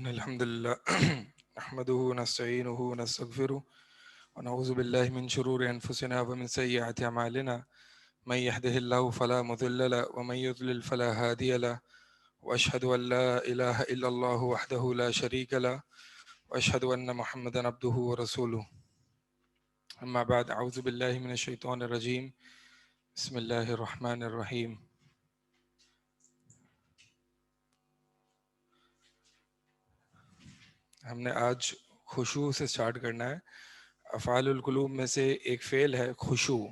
إن الحمد لله نحمده ونستعينه ونستغفره ونعوذ بالله من شرور أنفسنا ومن سيئات أعمالنا من يهده الله فلا مضل له ومن يضلل فلا هادي له وأشهد أن لا إله إلا الله وحده لا شريك له وأشهد أن محمدا عبده ورسوله أما بعد أعوذ بالله من الشيطان الرجيم بسم الله الرحمن الرحيم. ہم نے آج خشوع سے سٹارٹ کرنا ہے. افعال القلوب میں سے ایک فعل ہے خشوع.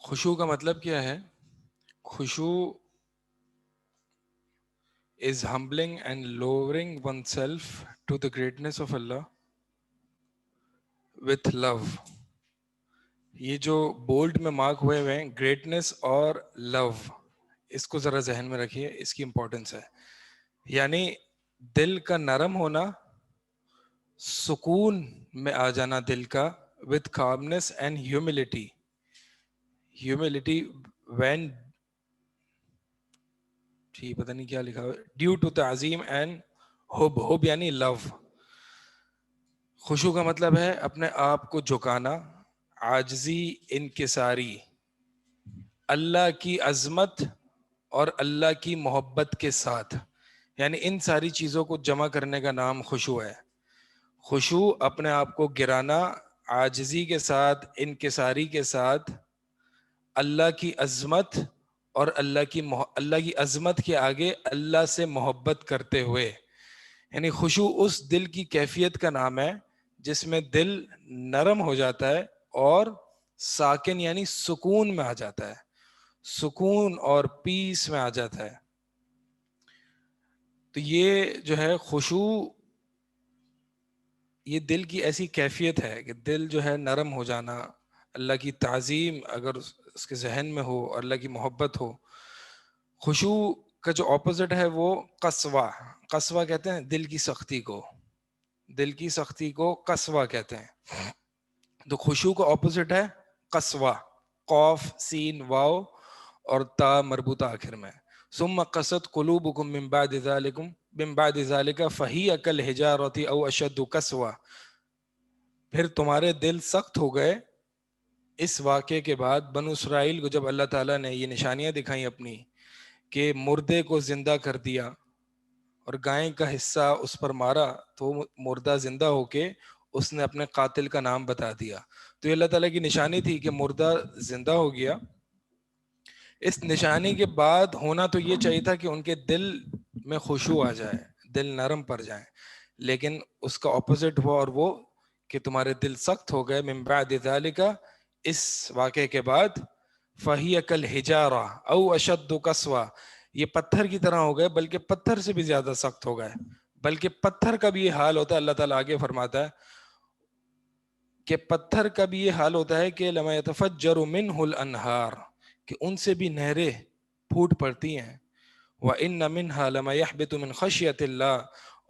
خشوع کا مطلب کیا ہے؟ خشوع is humbling and lowering oneself to the greatness of Allah with love. یہ جو بولڈ میں مارک ہوئے ہوئے ہیں گریٹنس اور لو، اس کو ذرا ذہن میں رکھیے، اس کی امپورٹنس ہے. یعنی دل کا نرم ہونا، سکون میں آ جانا دل کا، with calmness and humility. Humility when ٹھیک پتہ نہیں کیا لکھا ہوا، ڈیو ٹو تعظیم اینڈ حب. حب یعنی لو. خشوع کا مطلب ہے اپنے آپ کو جھکانا، عاجزی، انکساری، اللہ کی عظمت اور اللہ کی محبت کے ساتھ. یعنی ان ساری چیزوں کو جمع کرنے کا نام خشوع ہے. خشوع اپنے آپ کو گرانا، عاجزی کے ساتھ، انکساری کے ساتھ، اللہ کی عظمت اور اللہ کی عظمت کے آگے اللہ سے محبت کرتے ہوئے. یعنی خشوع اس دل کی کیفیت کا نام ہے جس میں دل نرم ہو جاتا ہے اور ساکن یعنی سکون میں آ جاتا ہے، سکون اور پیس میں آ جاتا ہے. تو یہ جو ہے خشوع، یہ دل کی ایسی کیفیت ہے کہ دل جو ہے نرم ہو جانا، اللہ کی تعظیم اگر اس کے ذہن میں ہو اور اللہ کی محبت ہو. خشوع کا جو اپوزٹ ہے وہ قسوہ. قسوہ کہتے ہیں دل کی سختی کو، دل کی سختی کو قسوہ کہتے ہیں. تو خشوع کا اپوزٹ ہے قسوہ، قوف سین واو اور تا مربوطہ آخر میں. ثم قست قلوبکم من بعد ذالک فہی کالحجارۃ او اشد قسوہ. پھر تمہارے دل سخت ہو گئے اس واقعے کے بعد. بنو اسرائیل کو جب اللہ تعالیٰ نے یہ نشانیاں دکھائیں اپنی کہ مردے کو زندہ کر دیا اور گائے کا حصہ اس پر مارا تو مردہ زندہ ہو کے اس نے اپنے قاتل کا نام بتا دیا. تو یہ اللہ تعالیٰ کی نشانی تھی کہ مردہ زندہ ہو گیا. اس نشانی کے بعد ہونا تو یہ چاہیے تھا کہ ان کے دل میں خشوع آ جائے، دل نرم پڑ جائیں، لیکن اس کا اپوزٹ ہوا اور وہ کہ تمہارے دل سخت ہو گئے من بعد ذالک، اس واقعے کے بعد. فہی کالحجارہ او اشد قسوہ، یہ پتھر کی طرح ہو گئے، بلکہ پتھر سے بھی زیادہ سخت ہو گئے. بلکہ پتھر کا بھی یہ حال ہوتا ہے، اللہ تعالیٰ آگے فرماتا ہے کہ پتھر کا بھی یہ حال ہوتا ہے کہ لما یتفجر منہ الانہار، کہ ان سے بھی نہریں پھوٹ پڑتی ہیں. وَإِنَّ مِنْهَا لَمَا يَحْبِطُ مِنْ خَشْيَةِ اللَّهِ،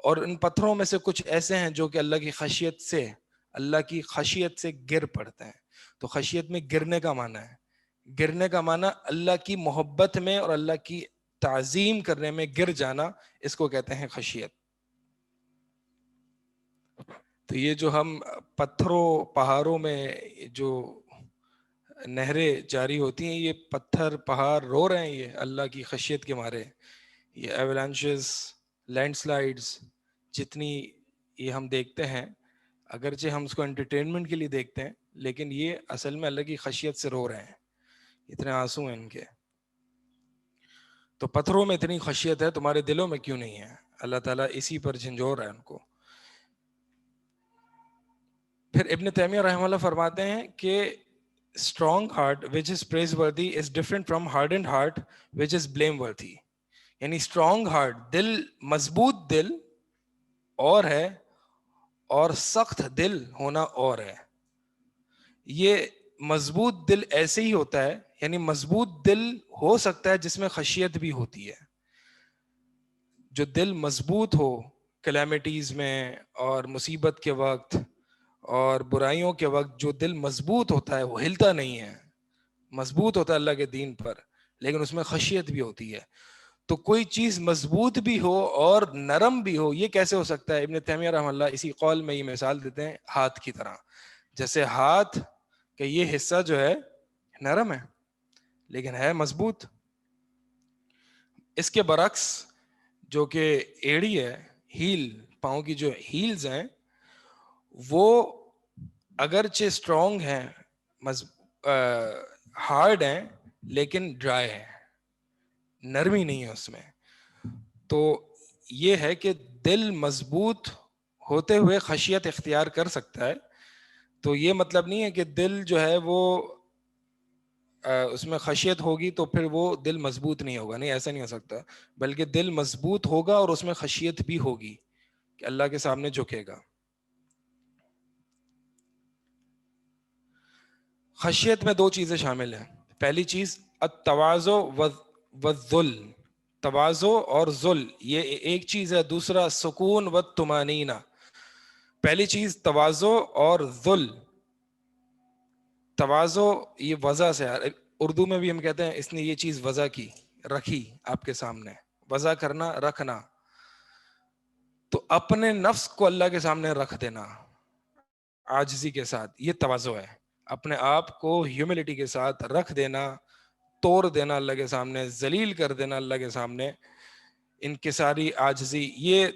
اور ان پتھروں میں سے کچھ ایسے ہیں جو کہ اللہ کی خشیت سے گر پڑتے ہیں. تو خشیت میں گرنے کا معنی ہے، گرنے کا معنی اللہ کی محبت میں اور اللہ کی تعظیم کرنے میں گر جانا، اس کو کہتے ہیں خشیت. تو یہ جو ہم پتھروں پہاڑوں میں جو نہریں جاری ہوتی ہیں، یہ پتھر پہاڑ رو رہے ہیں یہ اللہ کی خشیت کے مارے. یہ ایولانچز، لینڈ سلائیڈز جتنی یہ ہم دیکھتے ہیں، اگرچہ ہم اس کو انٹرٹینمنٹ کے لیے دیکھتے ہیں، لیکن یہ اصل میں اللہ کی خشیت سے رو رہے ہیں، اتنے آنسو ہیں ان کے. تو پتھروں میں اتنی خشیت ہے، تمہارے دلوں میں کیوں نہیں ہے؟ اللہ تعالیٰ اسی پر جھنجھور ہے ان کو. پھر ابن تیمیہ رحمہ اللہ فرماتے ہیں کہ strong heart which is praiseworthy is different from hardened heart which is blameworthy. یعنی strong heart، دل مضبوط دل اور ہے، اور سخت دل ہونا اور ہے. یہ مضبوط دل ایسے ہی ہوتا ہے، یعنی مضبوط دل ہو سکتا ہے جس میں خشیت بھی ہوتی ہے، جو دل مضبوط ہو کلیمٹیز میں اور مصیبت کے وقت اور برائیوں کے وقت، جو دل مضبوط ہوتا ہے وہ ہلتا نہیں ہے، مضبوط ہوتا ہے اللہ کے دین پر، لیکن اس میں خشیت بھی ہوتی ہے. تو کوئی چیز مضبوط بھی ہو اور نرم بھی ہو، یہ کیسے ہو سکتا ہے؟ ابن تیمیہ رحمہ اللہ اسی قول میں یہ مثال دیتے ہیں ہاتھ کی طرح. جیسے ہاتھ کہ یہ حصہ جو ہے نرم ہے لیکن ہے مضبوط. اس کے برعکس جو کہ ایڑی ہے، ہیل، پاؤں کی جو ہیلز ہیں وہ اگرچہ اسٹرانگ ہیں، ہارڈ ہیں، لیکن ڈرائی ہے، نرمی نہیں ہے اس میں. تو یہ ہے کہ دل مضبوط ہوتے ہوئے خشیت اختیار کر سکتا ہے. تو یہ مطلب نہیں ہے کہ دل جو ہے وہ اس میں خشیت ہوگی تو پھر وہ دل مضبوط نہیں ہوگا، نہیں، ایسا نہیں ہو سکتا. بلکہ دل مضبوط ہوگا اور اس میں خشیت بھی ہوگی کہ اللہ کے سامنے جھکے گا. خشیت میں دو چیزیں شامل ہیں. پہلی چیز التواضع والذل، تواضع اور ذل یہ ایک چیز ہے. دوسرا سکون والطمانینہ. پہلی چیز تواضع اور ذل. تواضع یہ وضع سے، اردو میں بھی ہم کہتے ہیں اس نے یہ چیز وضع کی، رکھی آپ کے سامنے. وضع کرنا، رکھنا. تو اپنے نفس کو اللہ کے سامنے رکھ دینا عاجزی کے ساتھ، یہ تواضع ہے. اپنے آپ کو ہیوملٹی کے ساتھ رکھ دینا، توڑ دینا اللہ کے سامنے، ذلیل کر دینا اللہ کے سامنے، انکساری عاجزی، یہ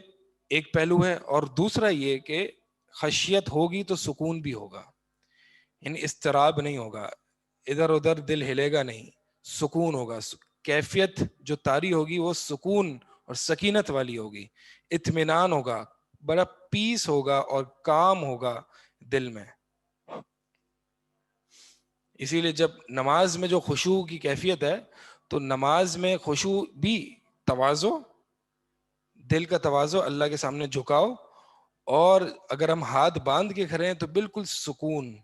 ایک پہلو ہے. اور دوسرا یہ کہ خشیت ہوگی تو سکون بھی ہوگا، یعنی اضطراب نہیں ہوگا، ادھر ادھر دل ہلے گا نہیں، سکون ہوگا. کیفیت جو طاری ہوگی وہ سکون اور سکینت والی ہوگی، اطمینان ہوگا، بڑا پیس ہوگا اور کام ہوگا دل میں. اسی لیے جب نماز میں جو خشوع کی کیفیت ہے تو نماز میں خشوع بھی تواضع، دل کا تواضع، اللہ کے سامنے جھکاؤ، اور اگر ہم ہاتھ باندھ کے کھڑے ہیں تو بالکل سکون،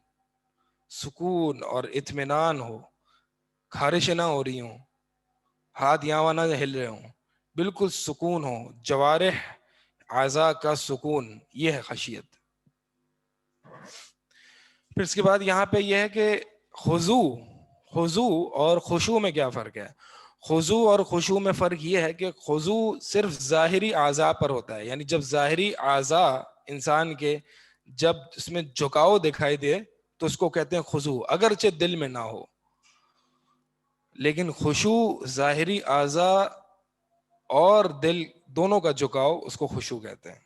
سکون اور اطمینان ہو، خارشیں نہ ہو رہی ہوں، ہاتھ یہاں وہاں نہ ہل رہے ہوں، بالکل سکون ہو، جوارح اعضاء کا سکون، یہ ہے خشیت. پھر اس کے بعد یہاں پہ یہ ہے کہ خضوع اور خشوع میں کیا فرق ہے؟ خضوع اور خشوع میں فرق یہ ہے کہ خضوع صرف ظاہری اعضاء پر ہوتا ہے، یعنی جب ظاہری اعضاء انسان کے جب اس میں جھکاؤ دکھائی دے تو اس کو کہتے ہیں خضوع، اگرچہ دل میں نہ ہو. لیکن خشوع ظاہری اعضاء اور دل دونوں کا جھکاؤ، اس کو خشوع کہتے ہیں.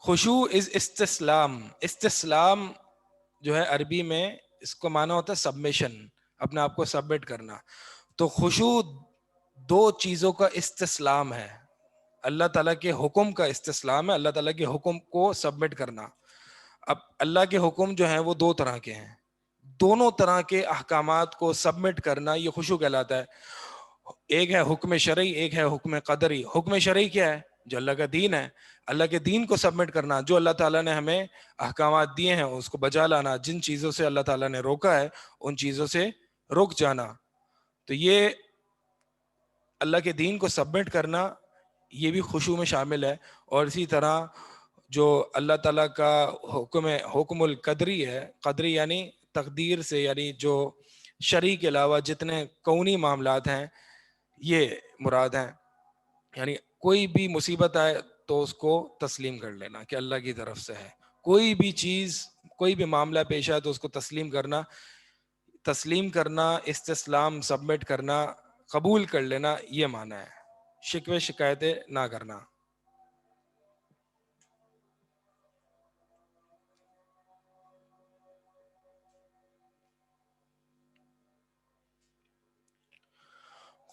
خشوع از استسلام. استسلام جو ہے عربی میں اس کو معنی ہوتا ہے سبمیشن، اپنے آپ کو سبمٹ کرنا. تو خشوع دو چیزوں کا استسلام ہے، اللہ تعالیٰ کے حکم کا استسلام ہے، اللہ تعالیٰ کے حکم کو سبمٹ کرنا. اب اللہ کے حکم جو ہیں وہ دو طرح کے ہیں، دونوں طرح کے احکامات کو سبمٹ کرنا یہ خشوع کہلاتا ہے. ایک ہے حکم شرعی، ایک ہے حکم قدری. حکم شرعی کیا ہے؟ جو اللہ کا دین ہے، اللہ کے دین کو سبمٹ کرنا، جو اللہ تعالیٰ نے ہمیں احکامات دیے ہیں اس کو بجا لانا، جن چیزوں سے اللہ تعالیٰ نے روکا ہے ان چیزوں سے رک جانا. تو یہ اللہ کے دین کو سبمٹ کرنا یہ بھی خشوع میں شامل ہے. اور اسی طرح جو اللہ تعالیٰ کا حکم القدری ہے، قدری یعنی تقدیر سے، یعنی جو شرع کے علاوہ جتنے کونی معاملات ہیں یہ مراد ہیں. یعنی کوئی بھی مصیبت آئے تو اس کو تسلیم کر لینا کہ اللہ کی طرف سے ہے. کوئی بھی چیز، کوئی بھی معاملہ پیش آئے تو اس کو تسلیم کرنا. تسلیم کرنا، استسلام، سبمٹ کرنا، قبول کر لینا، یہ معنی ہے. شکوے شکایتیں نہ کرنا.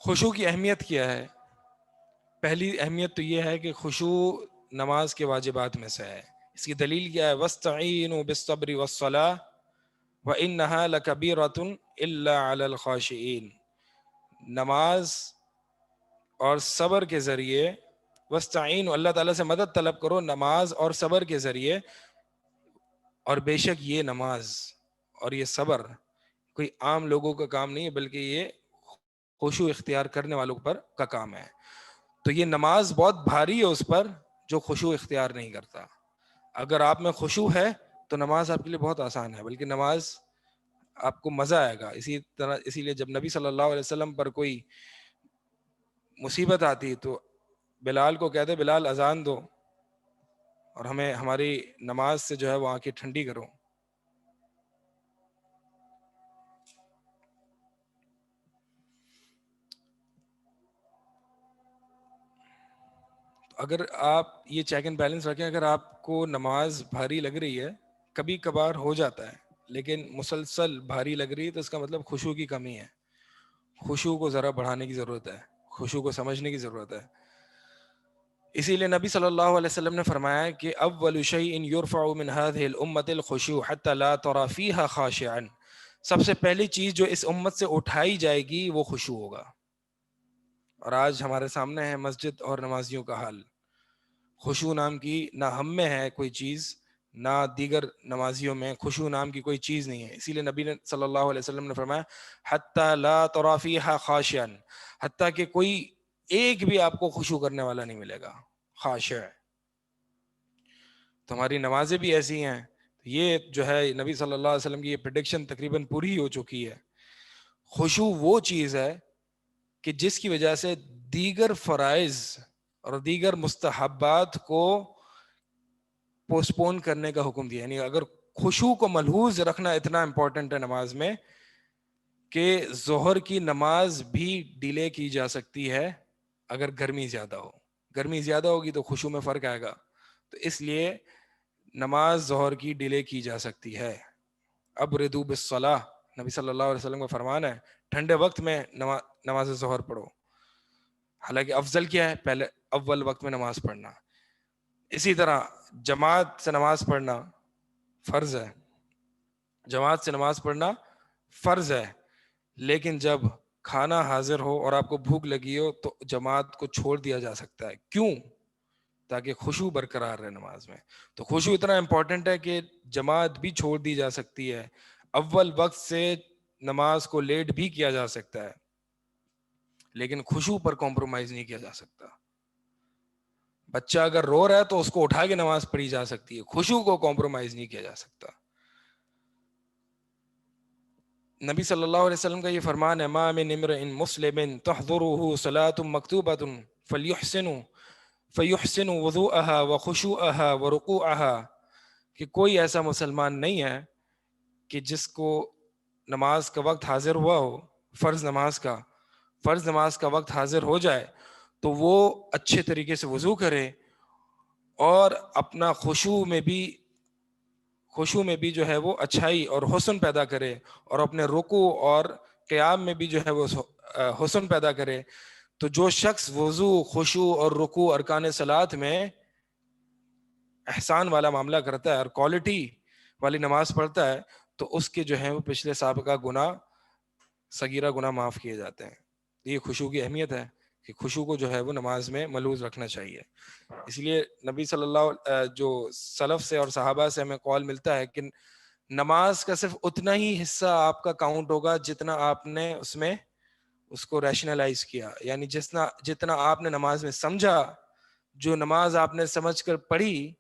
خشوع کی اہمیت کیا ہے؟ پہلی اہمیت تو یہ ہے کہ خشوع نماز کے واجبات میں سے ہے. اس کی دلیل کیا ہے؟ وَاسْتَعِینُوا بِالصَّبْرِ وَالصَّلَاةِ وَإِنَّهَا لَكَبِیرَةٌ إِلَّا عَلَى الْخَاشِعِینَ. نماز اور صبر کے ذریعے، وَاسْتَعِینُوا، اللہ تعالیٰ سے مدد طلب کرو نماز اور صبر کے ذریعے، اور بے شک یہ نماز اور یہ صبر کوئی عام لوگوں کا کام نہیں ہے، بلکہ یہ خشوع اختیار کرنے والوں پر کا کام ہے. تو یہ نماز بہت بھاری ہے اس پر جو خشوع اختیار نہیں کرتا. اگر آپ میں خشوع ہے تو نماز آپ کے لیے بہت آسان ہے، بلکہ نماز آپ کو مزہ آئے گا. اسی لیے جب نبی صلی اللہ علیہ وسلم پر کوئی مصیبت آتی تو بلال کو کہتے بلال اذان دو اور ہمیں ہماری نماز سے جو ہے وہ آنکھیں ٹھنڈی کرو. اگر آپ یہ چیک اینڈ بیلنس رکھیں، اگر آپ کو نماز بھاری لگ رہی ہے، کبھی کبھار ہو جاتا ہے، لیکن مسلسل بھاری لگ رہی ہے تو اس کا مطلب خشوع کی کمی ہے. خشوع کو ذرا بڑھانے کی ضرورت ہے، خشوع کو سمجھنے کی ضرورت ہے. اسی لیے نبی صلی اللہ علیہ وسلم نے فرمایا کہ اول شیء یرفع من هذه الامة الخشوع حتى لا ترى فيها خاشعا. سب سے پہلی چیز جو اس امت سے اٹھائی جائے گی وہ خشوع ہوگا. اور آج ہمارے سامنے ہے مسجد اور نمازیوں کا حال. خشوع نام کی نہ ہم میں ہے کوئی چیز، نہ دیگر نمازیوں میں خشوع نام کی کوئی چیز نہیں ہے. اسی لیے نبی صلی اللہ علیہ وسلم نے فرمایا حتی لا تری فیہا خاشعا، حتیٰ کہ کوئی ایک بھی آپ کو خشوع کرنے والا نہیں ملے گا خاشع. تو ہماری نمازیں بھی ایسی ہیں. یہ جو ہے نبی صلی اللہ علیہ وسلم کی یہ پریڈکشن تقریباً پوری ہو چکی ہے. خشوع وہ چیز ہے کہ جس کی وجہ سے دیگر فرائض اور دیگر مستحبات کو پوسٹ پون کرنے کا حکم دیا. یعنی اگر خشوع کو ملحوظ رکھنا اتنا امپورٹنٹ ہے نماز میں کہ ظہر کی نماز بھی ڈیلے کی جا سکتی ہے اگر گرمی زیادہ ہو. گرمی زیادہ ہوگی تو خشوع میں فرق آئے گا. تو اس لیے نماز ظہر کی ڈیلے کی جا سکتی ہے. ابردوا بالصلاۃ، نبی صلی اللہ علیہ وسلم کا فرمان ہے ٹھنڈے وقت میں نماز ظہر پڑھو. حالانکہ افضل کیا ہے؟ پہلے اول وقت میں نماز پڑھنا. اسی طرح جماعت سے نماز پڑھنا فرض ہے، جماعت سے نماز پڑھنا فرض ہے. لیکن جب کھانا حاضر ہو اور آپ کو بھوک لگی ہو تو جماعت کو چھوڑ دیا جا سکتا ہے. کیوں؟ تاکہ خشوع برقرار رہے نماز میں. تو خشوع اتنا امپورٹنٹ ہے کہ جماعت بھی چھوڑ دی جا سکتی ہے. اول وقت سے نماز کو لیٹ بھی کیا جا سکتا ہے، لیکن خشوع پر کمپرومائز نہیں کیا جا سکتا. بچہ اگر رو رہا ہے تو اس کو اٹھا کے نماز پڑھی جا سکتی ہے، خشوع کو کمپرومائز نہیں کیا جا سکتا. نبی صلی اللہ علیہ وسلم کا یہ فرمان ہے ما من امرئ مسلم تحضره صلاة مکتوبۃ فیحسن وضوءها وخشوعها ورکوعها، کہ کوئی ایسا مسلمان نہیں ہے کہ جس کو نماز کا وقت حاضر ہوا ہو، فرض نماز کا وقت حاضر ہو جائے تو وہ اچھے طریقے سے وضو کرے اور اپنا خشوع میں بھی جو ہے وہ اچھائی اور حسن پیدا کرے، اور اپنے رکوع اور قیام میں بھی جو ہے وہ حسن پیدا کرے. تو جو شخص وضو، خشوع اور رکوع ارکان صلاۃ میں احسان والا معاملہ کرتا ہے اور کوالٹی والی نماز پڑھتا ہے تو اس کے جو ہے وہ پچھلے سابقہ گناہ، صغیرہ گناہ معاف کیے جاتے ہیں. یہ خشوع کی اہمیت ہے کہ خشوع کو جو ہے وہ نماز میں ملحوظ رکھنا چاہیے. اس لیے نبی صلی اللہ جو سلف سے اور صحابہ سے ہمیں قول ملتا ہے کہ نماز کا صرف اتنا ہی حصہ آپ کا کاؤنٹ ہوگا جتنا آپ نے اس کو ریشنلائز کیا. یعنی جتنا آپ نے نماز میں سمجھا، جو نماز آپ نے سمجھ کر پڑھی،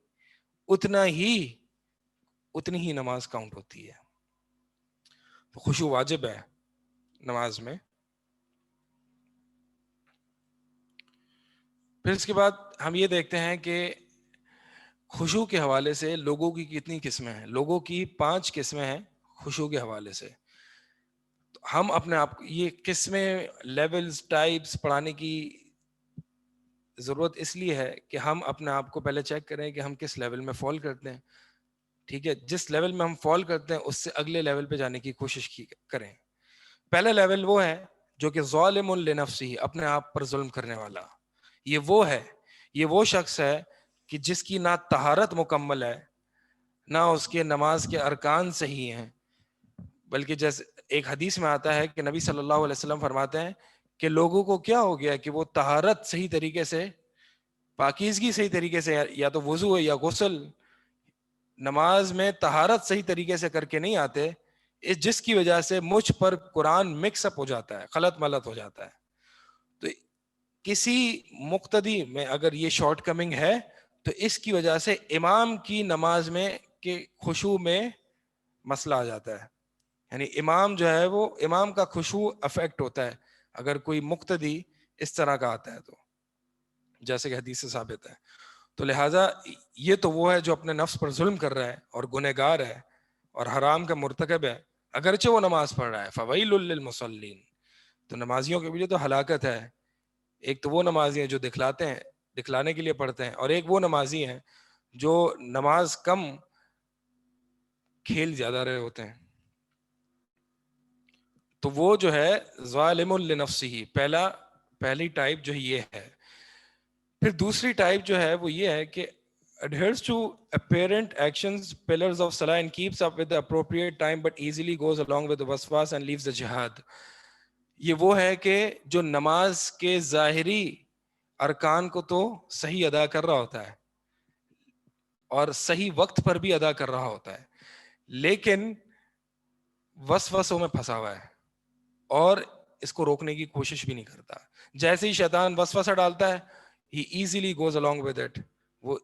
اتنی ہی نماز کاؤنٹ ہوتی ہے. تو خشوع واجب ہے نماز میں. پھر اس کے بعد ہم یہ دیکھتے ہیں کہ خشوع کے حوالے سے لوگوں کی کتنی قسمیں ہیں. لوگوں کی 5 قسمیں ہیں خشوع کے حوالے سے. تو ہم اپنے آپ یہ قسمیں، لیولز، ٹائپس پڑھانے کی ضرورت اس لیے ہے کہ ہم اپنے آپ کو پہلے چیک کریں کہ ہم کس لیول میں فال کرتے ہیں. ٹھیک ہے، جس لیول میں ہم فال کرتے ہیں اس سے اگلے لیول پہ جانے کی کوشش کریں. پہلا لیول وہ ہے جو کہ ظالم لنفسہ، اپنے آپ پر ظلم کرنے والا. یہ وہ شخص ہے کہ جس کی نہ طہارت مکمل ہے، نہ اس کے نماز کے ارکان صحیح ہیں، بلکہ جیسے ایک حدیث میں آتا ہے کہ نبی صلی اللہ علیہ وسلم فرماتے ہیں کہ لوگوں کو کیا ہو گیا کہ وہ طہارت صحیح طریقے سے، پاکیزگی صحیح طریقے سے، یا تو وضو ہے یا غسل، نماز میں طہارت صحیح طریقے سے کر کے نہیں آتے، جس کی وجہ سے مجھ پر قرآن مکس اپ ہو جاتا ہے, خلط ملط ہو جاتا ہے. تو کسی مقتدی میں اگر یہ شارٹ کمنگ ہے تو اس کی وجہ سے امام کی نماز میں کہ خشوع میں مسئلہ آ جاتا ہے. یعنی امام جو ہے وہ امام کا خشوع افیکٹ ہوتا ہے اگر کوئی مقتدی اس طرح کا آتا ہے تو, جیسے کہ حدیث سے ثابت ہے. تو لہٰذا یہ تو وہ ہے جو اپنے نفس پر ظلم کر رہا ہے اور گنہگار ہے اور حرام کا مرتکب ہے, اگرچہ وہ نماز پڑھ رہا ہے. فویل للمصلین, تو نمازیوں کے لیے تو ہلاکت ہے. ایک تو وہ نمازی ہیں جو دکھلاتے ہیں, دکھلانے کے لیے پڑھتے ہیں, اور ایک وہ نمازی ہیں جو نماز کم کھیل زیادہ رہے ہوتے ہیں. تو وہ جو ہے ظالم لنفسہ, پہلی ٹائپ جو یہ ہے. پھر دوسری ٹائپ جو ہے وہ یہ ہے کہ adheres to apparent actions, pillars of salah and keeps up with the appropriate time but easily goes along with the waswas and leaves the jihad. یہ وہ ہے کہ جو نماز کے ظاہری ارکان کو تو صحیح ادا کر رہا ہوتا ہے اور صحیح وقت پر بھی ادا کر رہا ہوتا ہے, لیکن وسوسوں میں پھنسا ہوا ہے اور اس کو روکنے کی کوشش بھی نہیں کرتا. جیسے ہی شیطان وسوسہ ڈالتا ہے, he easily goes along with it, وہ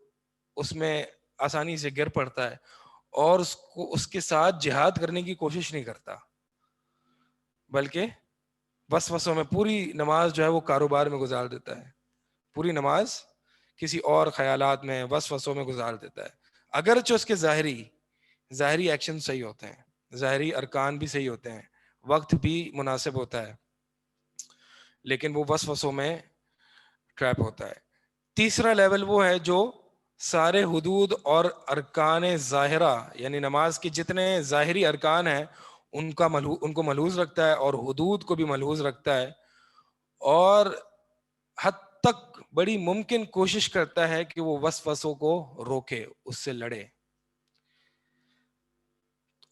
اس میں آسانی سے گر پڑتا ہے اور اس کو اس کے ساتھ جہاد کرنے کی کوشش نہیں کرتا, بلکہ وسوسوں میں پوری نماز جو ہے وہ کاروبار میں گزار دیتا ہے, پوری نماز کسی اور خیالات میں وسوسوں میں گزار دیتا ہے. اگرچہ اس کے ظاہری ایکشن صحیح ہوتے ہیں, ظاہری ارکان بھی صحیح ہوتے ہیں, وقت بھی مناسب ہوتا ہے, لیکن وہ وسوسوں میں ٹریپ ہوتا ہے. تیسرا لیول وہ ہے جو سارے حدود اور ارکان ظاہرہ, یعنی نماز کے جتنے ظاہری ارکان ہیں ان کو ملحوظ رکھتا ہے اور حدود کو بھی ملحوظ رکھتا ہے, اور حد تک بڑی ممکن کوشش کرتا ہے کہ وہ وسوسوں کو روکے, اس سے لڑے,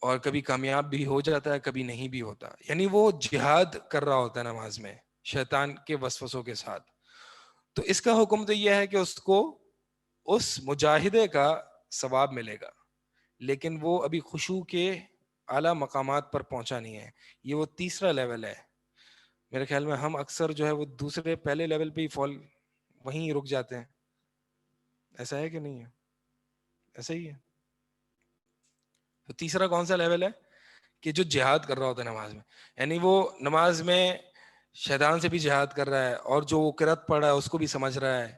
اور کبھی کامیاب بھی ہو جاتا ہے, کبھی نہیں بھی ہوتا. یعنی وہ جہاد کر رہا ہوتا ہے نماز میں شیطان کے وسوسوں کے ساتھ. تو اس کا حکم تو یہ ہے کہ اس کو اس مجاہدے کا ثواب ملے گا, لیکن وہ ابھی خشوع کے اعلیٰ مقامات پر پہنچا نہیں ہے. یہ وہ تیسرا لیول ہے. میرے خیال میں ہم اکثر جو ہے وہ دوسرے پہلے لیول پہ ہی وہیں رک جاتے ہیں. ایسا ہے کہ نہیں ہے؟ ایسا ہی ہے. تو تیسرا کون سا لیول ہے کہ جو جہاد کر رہا ہوتا ہے نماز میں, یعنی وہ نماز میں شیطان سے بھی جہاد کر رہا ہے اور جو وہ قرات پڑھ رہا ہے اس کو بھی سمجھ رہا ہے,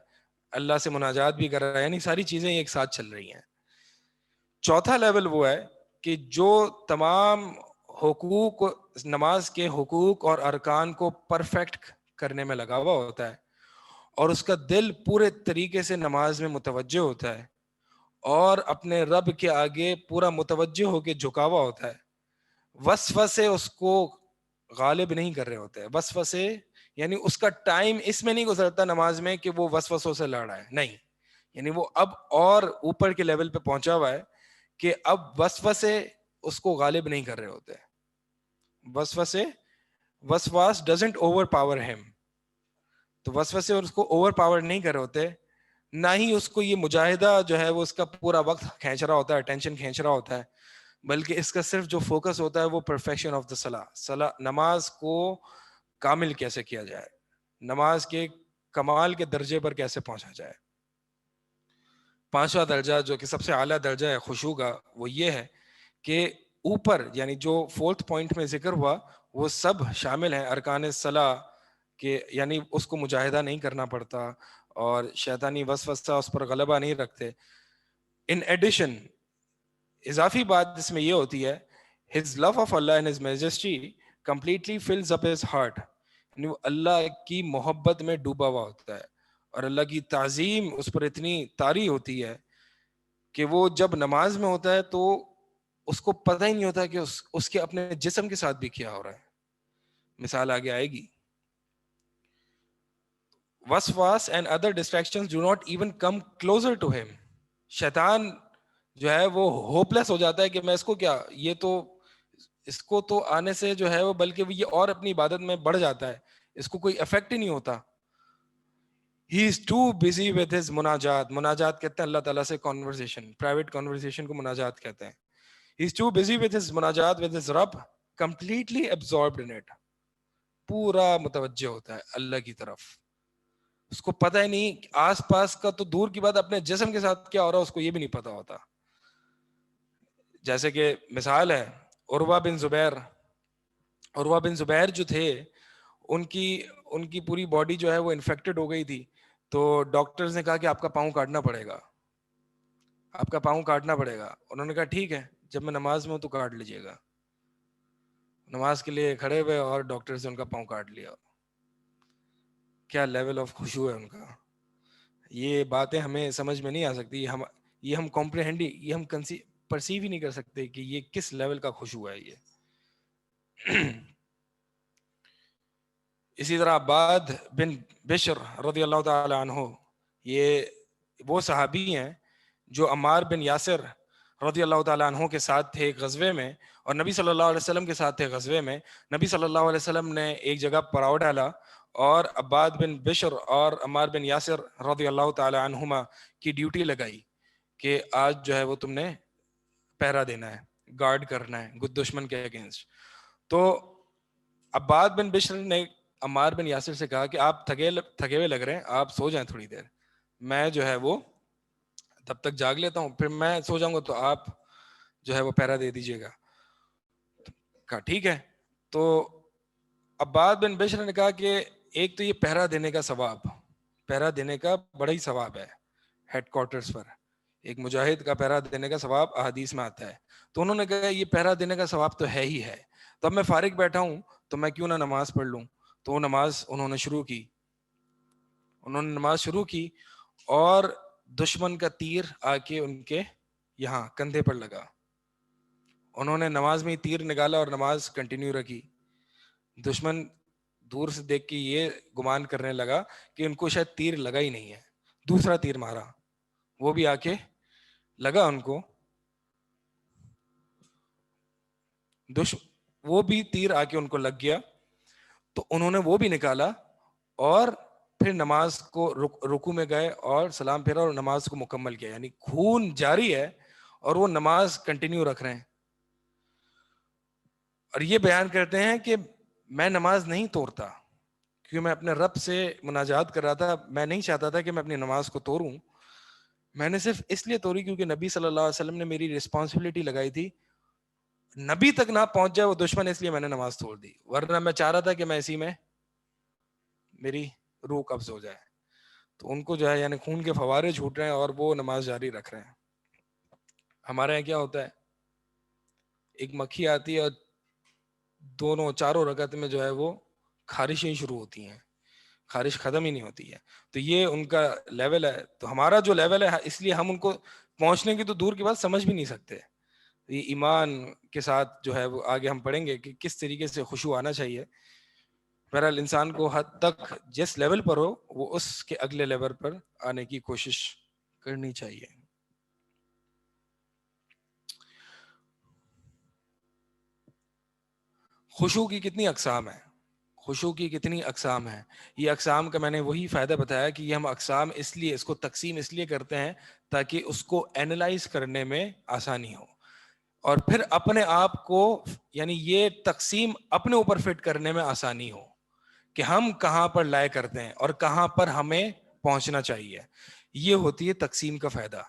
اللہ سے مناجات بھی کر رہا ہے, یعنی ساری چیزیں ایک ساتھ چل رہی ہیں. چوتھا لیول وہ ہے کہ جو تمام حقوق, نماز کے حقوق اور ارکان کو پرفیکٹ کرنے میں لگا ہوا ہوتا ہے, اور اس کا دل پورے طریقے سے نماز میں متوجہ ہوتا ہے اور اپنے رب کے آگے پورا متوجہ ہو کے جھکا ہوا ہوتا ہے. وسوسے اس کو غالب نہیں کر رہے ہوتے. وسوسے یعنی اس کا ٹائم اس میں نہیں گزرتا نماز میں کہ وہ وسوسوں سے لڑ رہا ہے, نہیں, یعنی وہ اب اور اوپر کے لیول پہ پہنچا ہوا ہے کہ اب وسوسے اس کو غالب نہیں کر رہے ہوتے. وسواس ڈزنٹ اوور پاور ہم, تو وسوسے اس کو اوور پاور نہیں کر رہے ہوتے, نہ ہی اس کو یہ مجاہدہ جو ہے وہ اس کا پورا وقت کھینچ رہا ہوتا ہے, ٹینشن کھینچ رہا ہوتا ہے, بلکہ اس کا صرف جو فوکس ہوتا ہے وہ پرفیکشن آف دا صلاح, نماز کو کامل کیسے کیا جائے, نماز کے کمال کے درجے پر کیسے پہنچا جائے. پانچواں درجہ جو کہ سب سے اعلیٰ درجہ ہے خشوع کا, وہ یہ ہے کہ اوپر یعنی جو فورتھ پوائنٹ میں ذکر ہوا وہ سب شامل ہیں ارکان صلاح کہ یعنی اس کو مجاہدہ نہیں کرنا پڑتا اور شیطانی وسوسہ اس پر غلبہ نہیں رکھتے. ان ایڈیشن اضافی بات اس میں یہ ہوتی ہے, his love of Allah and his majesty completely fills up his heart, یعنی وہ اللہ کی محبت میں ڈوبا ہوا ہوتا ہے اور اللہ کی تعظیم اس پر اتنی طاری ہوتی ہے کہ وہ جب نماز میں ہوتا ہے تو اس کو پتہ ہی نہیں ہوتا کہ اس کے اپنے جسم کے ساتھ بھی کیا ہو رہا ہے. مثال آگے آئے گی. وسواس and other distractions do not even come closer to him. شیطان جو ہے وہ ہوپلیس ہو جاتا ہے کہ میں اس کو کیا, یہ تو اس کو تو آنے سے جو ہے وہ بلکہ یہ اور اپنی عبادت میں بڑھ جاتا ہے, اس کو کوئی افیکٹ ہی نہیں ہوتا. He is too busy with his مناجات. مناجات کہتے ہیں اللہ تعالیٰ سے کنورسیشن, پرائیویٹ کنورسیشن کو مناجات کہتے ہیں. He's too busy with his munajat with his Rabb, completely absorbed in it. پورا متوجہ ہوتا ہے اللہ کی طرف. اس کو پتہ ہی نہیں آس پاس کا تو دور کی بات، اپنے جسم کے ساتھ کیا ہو رہا ہے اس کو یہ بھی نہیں پتا ہوتا. جیسے کہ مثال ہے عروہ بن زبیر. عروہ بن زبیر جو تھے ان کی پوری باڈی جو ہے وہ انفیکٹڈ ہو گئی تھی. تو ڈاکٹرز نے کہا کہ آپ کا پاؤں کاٹنا پڑے گا، آپ کا پاؤں کاٹنا پڑے گا. انہوں نے کہا ٹھیک ہے، جب میں نماز میں ہوں تو کاٹ لیجیے گا. نماز کے لیے کھڑے ہوئے اور ڈاکٹر سے ان کا پاؤں کاٹ لیا. کیا لیول آف خشوع ہے ان کا. یہ باتیں ہمیں سمجھ میں نہیں آ سکتی. یہ ہم کمپریہنڈ، یہ ہم پرسیو ہی نہیں کر سکتے کہ یہ کس لیول کا خشوع ہے یہ. اسی طرح عباد بن بشر رضی اللہ تعالی عنہ، یہ وہ صحابی ہیں جو عمار بن یاسر رضی اللہ تعالیٰ عنہ کے ساتھ تھے ایک غزوے میں، اور نبی صلی اللہ علیہ وسلم کے ساتھ تھے غزوے میں. نبی صلی اللہ علیہ وسلم نے ایک جگہ پڑاؤ ڈالا اور عباد بن بشر اور عمار بن یاسر رضی اللہ تعالیٰ عنہما کی ڈیوٹی لگائی کہ آج جو ہے وہ تم نے پہرا دینا ہے، گارڈ کرنا ہے دشمن کے اگینسٹ. تو عباد بن بشر نے عمار بن یاسر سے کہا کہ آپ تھکے ہوئے لگ رہے ہیں، آپ سو جائیں تھوڑی دیر، میں جو ہے وہ تب تک جاگ لیتا ہوں، پھر میں سو جاؤں گا تو آپ جو ہے وہ پہرا دے دیجیے گا. کہا ٹھیک ہے. تو عباد بن بشر نے کہا کہ ایک تو یہ پہرا دینے کا ثواب، پہرا دینے کا بڑا ہی ثواب ہے ہیڈ کوارٹرز پر، ایک مجاہد کا پہرا دینے کا ثواب احادیث میں آتا ہے. تو انہوں نے کہا یہ پہرا دینے کا ثواب تو ہے ہی ہے، تو اب میں فارغ بیٹھا ہوں تو میں کیوں نہ نماز پڑھ لوں. تو وہ نماز انہوں نے شروع کی، انہوں نے نماز شروع کی اور دشمن کا تیر آ کے ان کے یہاں کندھے پر لگا. انہوں نے نماز میں ہی تیر نکالا اور نماز کنٹینیو رکھی. دشمن دور سے دیکھ کے یہ گمان کرنے لگا کہ ان کو شاید تیر لگا ہی نہیں ہے. دوسرا تیر مارا، وہ بھی آ کے لگا ان کو، وہ بھی تیر آ کے ان کو لگ گیا. تو انہوں نے وہ بھی نکالا اور پھر نماز کو رکوع میں گئے اور سلام پھیرا اور نماز کو مکمل کیا. یعنی خون جاری ہے اور وہ نماز کنٹینیو رکھ رہے ہیں. اور یہ بیان کرتے ہیں کہ میں نماز نہیں توڑتا کیونکہ میں اپنے رب سے مناجات کر رہا تھا، میں نہیں چاہتا تھا کہ میں اپنی نماز کو توڑوں. میں نے صرف اس لیے توڑی کیونکہ نبی صلی اللہ علیہ وسلم نے میری رسپانسبلٹی لگائی تھی، نبی تک نہ پہنچ جائے وہ دشمن، اس لیے میں نے نماز توڑ دی. ورنہ میں چاہ رہا تھا کہ میں اسی میں میری روح قبض ہو جائے. تو ان کو جو ہے یعنی خون کے فوارے چھوٹ رہے ہیں اور وہ نماز جاری رکھ رہے ہیں. ہمارے یہاں کیا ہوتا ہے، ایک مکھی آتی ہے اور دونوں چاروں رکعت میں جو ہے وہ خارشیں شروع ہوتی ہیں، خارش ختم ہی نہیں ہوتی ہے. تو یہ ان کا لیول ہے. تو ہمارا جو لیول ہے اس لیے ہم ان کو پہنچنے کی تو دور کی بات سمجھ بھی نہیں سکتے. یہ ایمان کے ساتھ جو ہے وہ آگے ہم پڑھیں گے کہ کس طریقے سے خشوع آنا چاہیے. بہرحال انسان کو حد تک جس لیول پر ہو وہ اس کے اگلے لیول پر آنے کی کوشش کرنی چاہیے. خشوع کی کتنی اقسام ہیں، خشوع کی کتنی اقسام ہیں. یہ اقسام کا میں نے وہی فائدہ بتایا کہ یہ ہم اقسام اس لیے اس کو تقسیم اس لیے کرتے ہیں تاکہ اس کو اینالائز کرنے میں آسانی ہو، اور پھر اپنے آپ کو یعنی یہ تقسیم اپنے اوپر فٹ کرنے میں آسانی ہو کہ ہم کہاں پر لائے کرتے ہیں اور کہاں پر ہمیں پہنچنا چاہیے. یہ ہوتی ہے تقسیم کا فائدہ.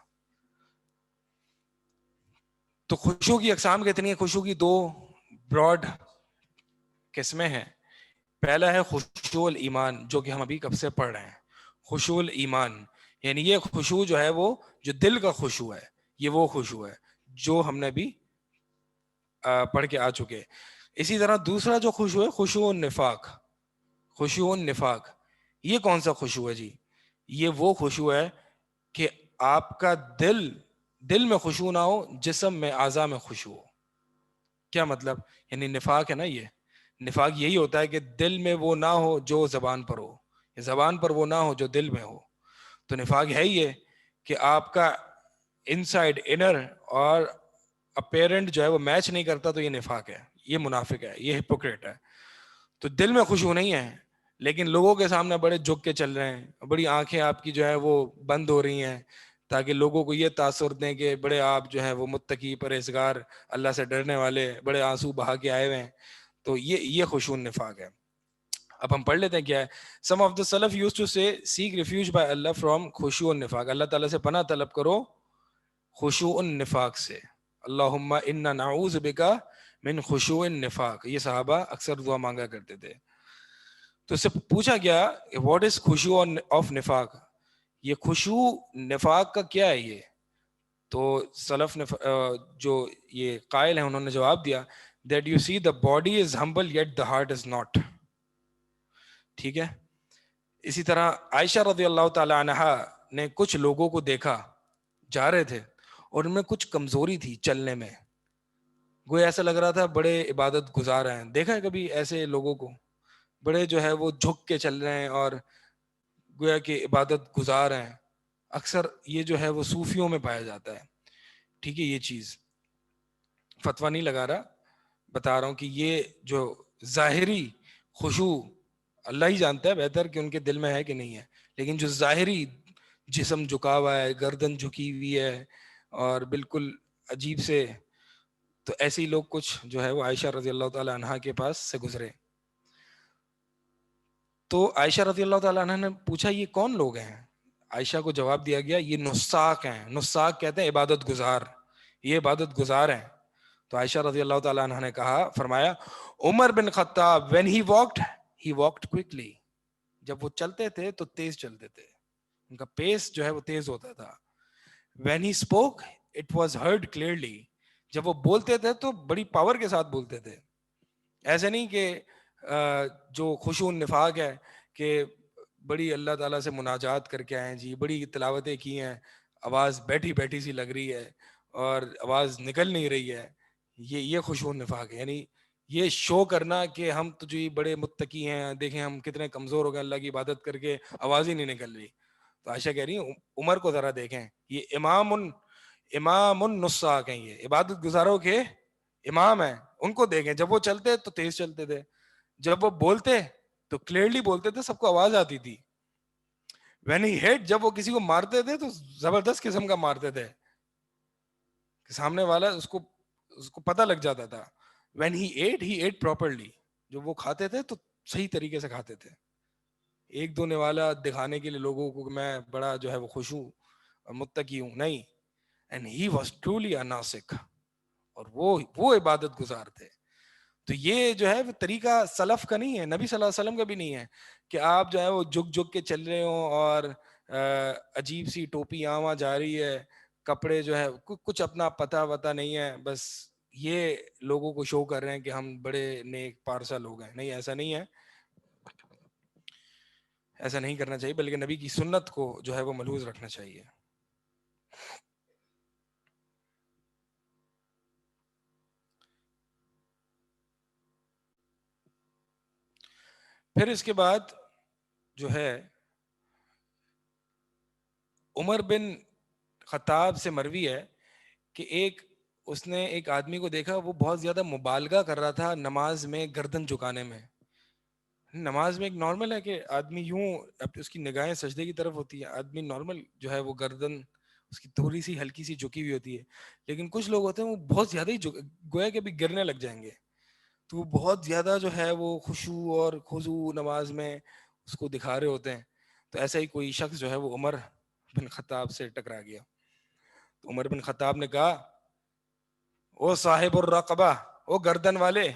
تو خشوع کی اقسام کتنی ہیں؟ خشوع کی دو براڈ قسمیں ہیں. پہلا ہے خشوع الایمان، جو کہ ہم ابھی کب سے پڑھ رہے ہیں. خشوع الایمان یعنی یہ خشوع جو ہے وہ جو دل کا خشوع ہے، یہ وہ خشوع ہے جو ہم نے بھی پڑھ کے آ چکے. اسی طرح دوسرا جو خشوع ہے خشوع النفاق. خشوع النفاق یہ کون سا خشوع ہے جی؟ یہ وہ خشوع ہے کہ آپ کا دل میں خشوع نہ ہو، جسم میں اعضاء میں خشوع ہو. کیا مطلب؟ یعنی نفاق ہے نا، یہ نفاق یہی ہوتا ہے کہ دل میں وہ نہ ہو جو زبان پر ہو، زبان پر وہ نہ ہو جو دل میں ہو. تو نفاق ہے یہ کہ آپ کا انسائڈ انر اور اپیرنٹ جو ہے وہ میچ نہیں کرتا، تو یہ نفاق ہے، یہ منافق ہے، یہ ہپوکریٹ ہے. تو دل میں خشوع نہیں ہے لیکن لوگوں کے سامنے بڑے جھک کے چل رہے ہیں، بڑی آنکھیں آپ کی جو ہے وہ بند ہو رہی ہیں تاکہ لوگوں کو یہ تاثر دیں کہ بڑے آپ جو ہیں وہ متقی پرہیزگار اللہ سے ڈرنے والے بڑے آنسو بہا کے آئے ہوئے ہیں. تو یہ خشوع النفاق ہے. اب ہم پڑھ لیتے ہیں کیا ہے. سم آف دا سلف یوز ٹو سے سیک ریفیوج بائی اللہ فرام خشوع النفاق. اللہ تعالیٰ سے پناہ طلب کرو خشوع النفاق سے. اللہم انا نعوذ بکا من خشوع النفاق. یہ صحابہ اکثر دعا مانگا کرتے تھے. تو اس سے پوچھا گیا واٹ از خشوع آف نفاق, یہ خشوع نفاق کا کیا ہے یہ. تو سلف نے جو یہ قائل ہیں انہوں نے جواب دیا that you see the body is humble yet the heart is not. ٹھیک ہے. اسی طرح عائشہ رضی اللہ تعالی عنہا نے کچھ لوگوں کو دیکھا جا رہے تھے اور ان میں کچھ کمزوری تھی چلنے میں, گویا ایسا لگ رہا تھا بڑے عبادت گزار ہیں. دیکھا ہے کبھی ایسے لوگوں کو, بڑے جو ہے وہ جھک کے چل رہے ہیں اور گویا کہ عبادت گزار ہیں. اکثر یہ جو ہے وہ صوفیوں میں پایا جاتا ہے. ٹھیک ہے, یہ چیز فتویٰ نہیں لگا رہا, بتا رہا ہوں کہ یہ جو ظاہری خشوع اللہ ہی جانتا ہے بہتر کہ ان کے دل میں ہے کہ نہیں ہے, لیکن جو ظاہری جسم جھکا ہوا ہے, گردن جھکی ہوئی ہے اور بالکل عجیب سے, تو ایسے ہی لوگ کچھ جو ہے وہ عائشہ رضی اللہ تعالی عنہا کے پاس سے گزرے. تو عائشہ رضی اللہ تعالی عنہا نے پوچھا یہ کون لوگ ہیں. عائشہ کو جواب دیا گیا یہ نساک ہیں. نساک کہتے ہیں عبادت گزار, یہ عبادت گزار ہیں. تو عائشہ رضی اللہ تعالی عنہ نے کہا, فرمایا عمر بن خطاب when he walked quickly. جب وہ چلتے تھے تو تیز چلتے تھے, ان کا پیس جو ہے وہ تیز ہوتا تھا. when he spoke it was heard clearly. جب وہ بولتے تھے تو بڑی پاور کے ساتھ بولتے تھے. ایسے نہیں کہ جو خشوع النفاق ہے کہ بڑی اللہ تعالیٰ سے مناجات کر کے آئے جی, بڑی تلاوتیں کی ہیں, آواز بیٹھی بیٹھی سی لگ رہی ہے اور آواز نکل نہیں رہی ہے. یہ خشوع النفاق ہے, یعنی یہ شو کرنا کہ ہم تو جی بڑے متقی ہیں, دیکھیں ہم کتنے کمزور ہو گئے اللہ کی عبادت کر کے, آواز ہی نہیں نکل رہی. تو عائشہ کہہ رہی ہیں عمر کو ذرا دیکھیں, یہ امام النساک ہیں, یہ عبادت گزاروں کے امام ہیں. ان کو دیکھیں, جب وہ چلتے تو تیز چلتے تھے, جب وہ بولتے تو کلیئرلی بولتے تھے, سب کو آواز آتی تھی. when he hit, جب وہ کسی کو مارتے تھے تو زبردست قسم کا مارتے تھے کہ سامنے والا اس کو پتہ لگ جاتا تھا. when he ate properly. جو وہ کھاتے تھے تو صحیح طریقے سے کھاتے تھے, ایک دو نوالا دکھانے کے لیے لوگوں کو کہ میں بڑا جو ہے وہ خشوع اور متقی ہوں, نہیں. and he was truly a Nashik, اور وہ عبادت گزار تھے. تو یہ جو ہے وہ طریقہ سلف کا نہیں ہے, نبی صلی اللہ علیہ وسلم کا بھی نہیں ہے کہ آپ جو ہے وہ جھک جھک کے چل رہے ہوں اور عجیب سی ٹوپی آواں جا رہی ہے, کپڑے جو ہے کچھ اپنا پتہ وتا نہیں ہے, بس یہ لوگوں کو شو کر رہے ہیں کہ ہم بڑے نیک پارسا لوگ ہیں. نہیں, ایسا نہیں ہے, ایسا نہیں کرنا چاہیے, بلکہ نبی کی سنت کو جو ہے وہ ملحوظ رکھنا چاہیے. پھر اس کے بعد جو ہے عمر بن خطاب سے مروی ہے کہ اس نے ایک آدمی کو دیکھا, وہ بہت زیادہ مبالغہ کر رہا تھا نماز میں گردن جھکانے میں. نماز میں ایک نارمل ہے کہ آدمی یوں اس کی نگاہیں سجدے کی طرف ہوتی ہے, آدمی نارمل جو ہے وہ گردن اس کی تھوڑی سی ہلکی سی جھکی ہوئی ہوتی ہے. لیکن کچھ لوگ ہوتے ہیں وہ بہت زیادہ ہی گویا کہ ابھی گرنے لگ جائیں گے, تو وہ بہت زیادہ جو ہے وہ خشوع اور خضوع نماز میں اس کو دکھا رہے ہوتے ہیں. تو ایسا ہی کوئی شخص جو ہے وہ عمر بن خطاب سے ٹکرا گیا. تو عمر بن خطاب نے کہا او صاحب الرقبہ, او گردن والے,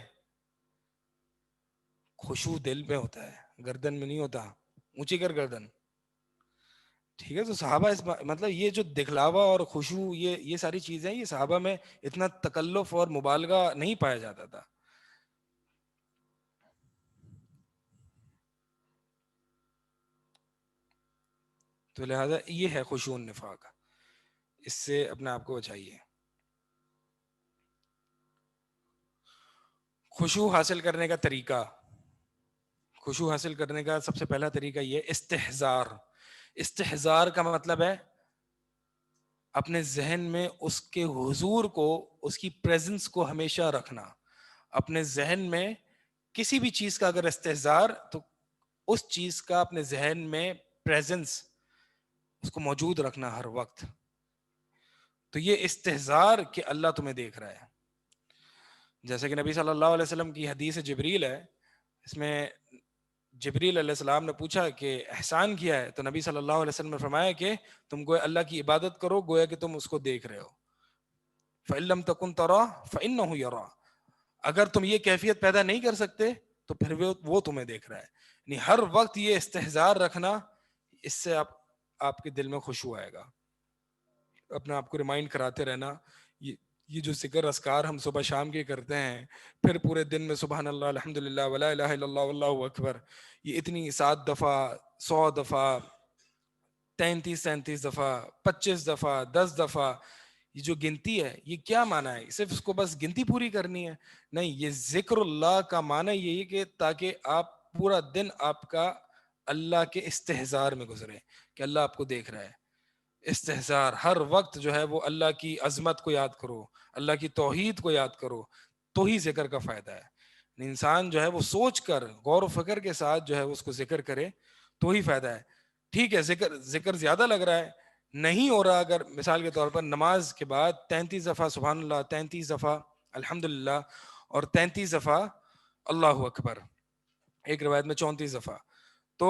خشوع دل میں ہوتا ہے, گردن میں نہیں ہوتا, اونچی کر گردن. ٹھیک ہے, تو صحابہ مطلب یہ جو دکھلاوا اور خشوع یہ ساری چیزیں, یہ صحابہ میں اتنا تکلف اور مبالغہ نہیں پایا جاتا تھا. تو لہذا یہ ہے خشوع النفاق, اس سے اپنے آپ کو بچائیے. خشوع حاصل کرنے کا طریقہ, خشوع حاصل کرنے کا سب سے پہلا طریقہ یہ استحضار. استحضار کا مطلب ہے اپنے ذہن میں اس کے حضور کو, اس کی پریزنس کو ہمیشہ رکھنا. اپنے ذہن میں کسی بھی چیز کا اگر استحضار, تو اس چیز کا اپنے ذہن میں پریزنس, اس کو موجود رکھنا ہر وقت. تو یہ استحزار کہ اللہ تمہیں دیکھ رہا ہے. جیسے کہ نبی صلی اللہ علیہ وسلم کی حدیث جبریل ہے، اس میں جبریل علیہ السلام نے پوچھا کہ احسان کیا ہے، تو نبی صلی اللہ علیہ وسلم نے فرمایا کہ تم گویا اللہ کی عبادت کرو گویا کہ تم اس کو دیکھ رہے ہو. فَإِن لَمْ تَكُنْ تَرَاهُ فَإِنَّهُ يَرَاكَ، اگر تم یہ کیفیت پیدا نہیں کر سکتے تو پھر وہ تمہیں دیکھ رہا ہے. یعنی ہر وقت یہ استحزار رکھنا، اس سے آپ کے دل میں خشوع آئے گا. اپنے آپ کو ریمائنڈ کراتے رہنا. یہ جو ذکر اذکار ہم صبح شام کے کرتے ہیں، پھر پورے دن میں سبحان اللہ الحمدللہ ولا الہ الا اللہ واللہ اکبر، یہ اتنی 7 دفعہ 100 دفعہ 33 دفعہ 25 دفعہ 10 دفعہ، یہ جو گنتی ہے یہ کیا معنی ہے؟ صرف اس کو بس گنتی پوری کرنی ہے؟ نہیں، یہ ذکر اللہ کا معنی یہی ہے کہ تاکہ آپ پورا دن آپ کا اللہ کے استحزار میں گزرے کہ اللہ آپ کو دیکھ رہا ہے. استحزار ہر وقت جو ہے وہ اللہ کی عظمت کو یاد کرو، اللہ کی توحید کو یاد کرو، تو ہی ذکر کا فائدہ ہے. انسان جو ہے وہ سوچ کر غور و فکر کے ساتھ جو ہے اس کو ذکر کرے تو ہی فائدہ ہے. ٹھیک ہے ذکر زیادہ لگ رہا ہے، نہیں ہو رہا، اگر مثال کے طور پر نماز کے بعد 33 دفعہ سبحان اللہ، 33 دفعہ الحمدللہ اور 33 دفعہ اللہ اکبر، ایک روایت میں 34 دفعہ، تو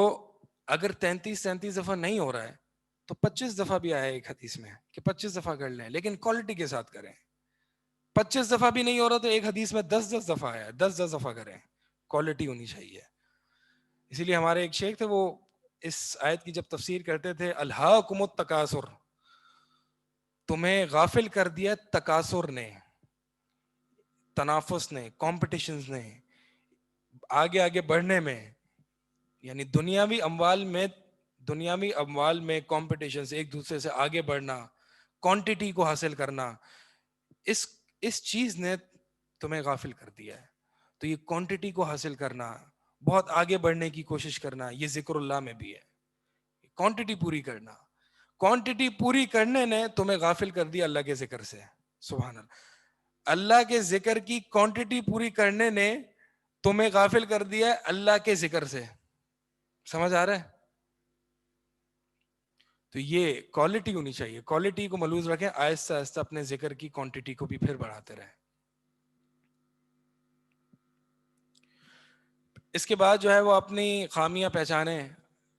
اگر 33 دفعہ نہیں ہو رہا ہے تو 25 دفعہ بھی آیا ایک حدیث میں کہ 25 دفعہ کر لیں، لیکن کوالٹی کے ساتھ کریں. 25 دفعہ بھی نہیں ہو رہا تو ایک حدیث میں 10 دفعہ آیا، 10 دفعہ کریں، کوالٹی ہونی چاہیے. اسی لیے ہمارے ایک شیخ تھے، وہ اس آیت کی جب تفسیر کرتے تھے، الہاکم التکاثر، تمہیں غافل کر دیا تکاثر نے، تنافس نے، کمپٹیشنز نے، آگے آگے بڑھنے میں، یعنی دنیاوی اموال میں کمپٹیشنز، ایک دوسرے سے آگے بڑھنا، کوانٹٹی کو حاصل کرنا، اس چیز نے تمہیں غافل کر دیا ہے. تو یہ کوانٹٹی کو حاصل کرنا، بہت آگے بڑھنے کی کوشش کرنا، یہ ذکر اللہ میں بھی ہے. کوانٹٹی پوری کرنا، کوانٹٹی پوری کرنے نے تمہیں غافل کر دیا اللہ کے ذکر سے. سبحان اللہ، اللہ کے ذکر کی کوانٹٹی پوری کرنے نے تمہیں غافل کر دیا اللہ کے ذکر سے. سمجھ آ رہا ہے؟ تو یہ کوالٹی ہونی چاہیے، کوالٹی کو ملحوظ رکھیں، آہستہ آہستہ اپنے ذکر کی کوانٹٹی کو بھی پھر بڑھاتے رہیں. اس کے بعد جو ہے وہ اپنی خامیاں پہچانے.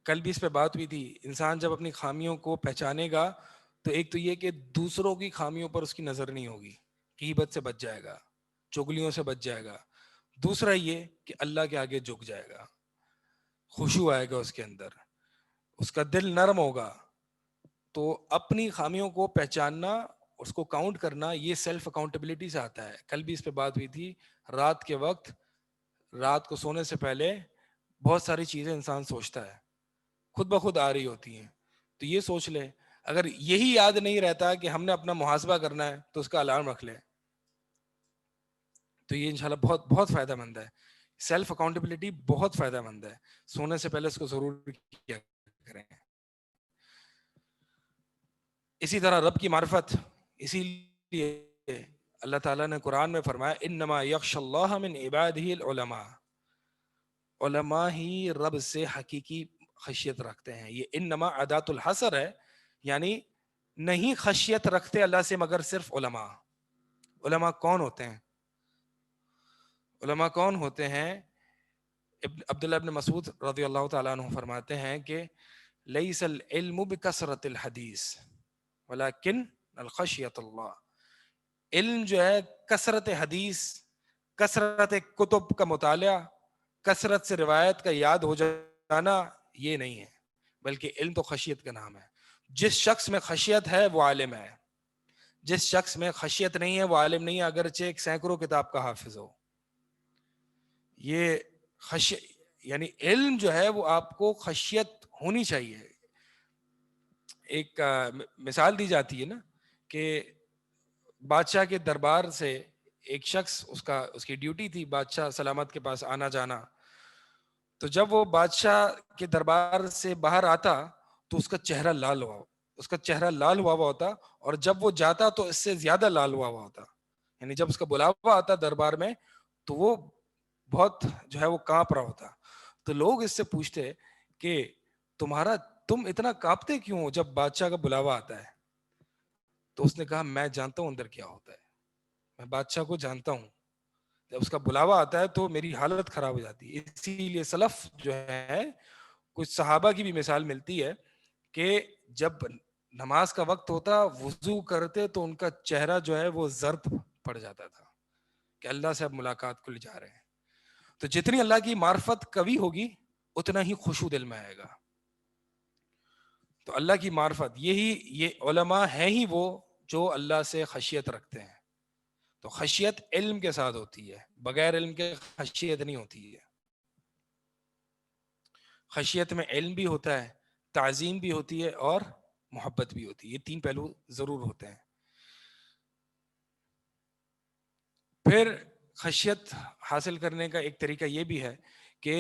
کل بھی اس پہ بات ہوئی تھی، انسان جب اپنی خامیوں کو پہچانے گا تو ایک تو یہ کہ دوسروں کی خامیوں پر اس کی نظر نہیں ہوگی، غیبت سے بچ جائے گا، چغلیوں سے بچ جائے گا. دوسرا یہ کہ اللہ کے آگے جھک جائے گا، خشوع آئے گا اس کے اندر، اس کا دل نرم ہوگا. تو اپنی خامیوں کو پہچاننا، اس کو کاؤنٹ کرنا، یہ سیلف اکاؤنٹیبلٹی سے آتا ہے. کل بھی اس پہ بات ہوئی تھی، رات کے وقت، رات کو سونے سے پہلے بہت ساری چیزیں انسان سوچتا ہے، خود بخود آ رہی ہوتی ہیں. تو یہ سوچ لے، اگر یہی یاد نہیں رہتا کہ ہم نے اپنا محاسبہ کرنا ہے تو اس کا الارم رکھ لے. تو یہ انشاءاللہ بہت بہت فائدہ مند ہے. سیلف اکاؤنٹیبلٹی بہت فائدہ مند ہے، سونے سے پہلے اس کو ضرور کیا کریں. اسی طرح رب کی معرفت، اسی لیے اللہ تعالیٰ نے قرآن میں فرمایا انما یخشی اللہ من عبادہ العلماء، علماء ہی رب سے حقیقی خشیت رکھتے ہیں. یہ انما ادات الحصر ہے، یعنی نہیں خشیت رکھتے اللہ سے مگر صرف علماء. علماء کون ہوتے ہیں؟ علماء کون ہوتے ہیں؟ عبداللہ ابن مسعود رضی اللہ تعالیٰ عنہ فرماتے ہیں کہ لیس العلم بکثرت الحدیث ولیکن الخشیت اللہ. علم جو ہے کثرت حدیث، کثرت کتب کا مطالعہ، کثرت سے روایت کا یاد ہو جانا یہ نہیں ہے، بلکہ علم تو خشیت کا نام ہے. جس شخص میں خشیت ہے وہ عالم ہے، جس شخص میں خشیت نہیں ہے وہ عالم نہیں ہے، اگرچہ ایک سینکڑوں کتاب کا حافظ ہو. یہ یعنی علم جو ہے وہ آپ کو خشیت ہونی چاہیے. ایک مثال دی جاتی ہے نا کہ بادشاہ کے دربار سے ایک شخص، اس کی ڈیوٹی تھی بادشاہ سلامت کے پاس آنا جانا. تو جب وہ بادشاہ کے دربار سے باہر آتا تو اس کا چہرہ لال ہوا ہوتا، اور جب وہ جاتا تو اس سے زیادہ لال ہوا ہوتا. یعنی جب اس کا بلاوا آتا دربار میں تو وہ بہت جو ہے وہ کانپ رہا ہوتا. تو لوگ اس سے پوچھتے کہ تم اتنا کانپتے کیوں جب بادشاہ کا بلاوا آتا ہے؟ تو اس نے کہا میں جانتا ہوں اندر کیا ہوتا ہے, میں بادشاہ کو جانتا ہوں, جب اس کا بلاوا آتا ہے تو میری حالت خراب ہو جاتی ہے. اسی لیے سلف جو ہے, کچھ صحابہ کی بھی مثال ملتی ہے کہ جب نماز کا وقت ہوتا وضو کرتے تو ان کا چہرہ جو ہے وہ زرد پڑ جاتا تھا کہ اللہ سے اب ملاقات کو لے جا رہے ہیں. تو جتنی اللہ کی معرفت قوی ہوگی اتنا ہی خشوع دل میں آئے گا. تو اللہ کی معرفت یہ علماء ہیں ہی وہ جو اللہ سے خشیت رکھتے ہیں. تو خشیت علم کے ساتھ ہوتی ہے, بغیر علم کے خشیت نہیں ہوتی ہے. خشیت میں علم بھی ہوتا ہے, تعظیم بھی ہوتی ہے اور محبت بھی ہوتی ہے. یہ تین پہلو ضرور ہوتے ہیں. پھر خشیت حاصل کرنے کا ایک طریقہ یہ بھی ہے کہ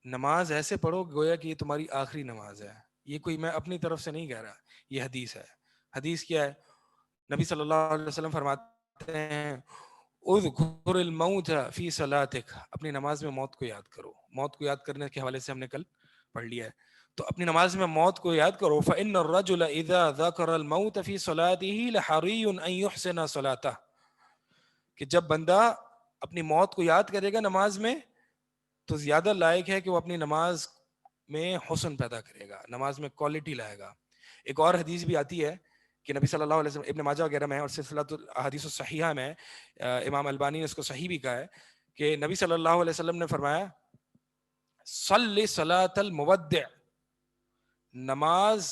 نماز ایسے پڑھو گویا کہ یہ تمہاری آخری نماز ہے. یہ کوئی میں اپنی طرف سے نہیں کہہ رہا, یہ حدیث ہے. حدیث کیا ہے؟ نبی صلی اللہ علیہ وسلم فرماتے ہیں اذکر الموت فی صلاتک, اپنی نماز میں موت کو یاد کرو. موت کو یاد کرنے کے حوالے سے ہم نے کل پڑھ لیا ہے. تو اپنی نماز میں موت کو یاد کرو. فإن الرجل اذا ذکر الموت فی صلاته لحری ان یحسن صلاته, کہ جب بندہ اپنی موت کو یاد کرے گا نماز میں تو زیادہ لائق ہے کہ وہ اپنی نماز میں حسن پیدا کرے گا, نماز میں کوالٹی لائے گا. ایک اور حدیث بھی آتی ہے کہ نبی صلی اللہ علیہ وسلم, ابن ماجہ وغیرہ میں اور سلسلۃ الاحادیث الصحیحہ میں امام البانی نے اس کو صحیح بھی کہا ہے کہ نبی صلی اللہ علیہ وسلم نے فرمایا صلی صلاۃ المودع, نماز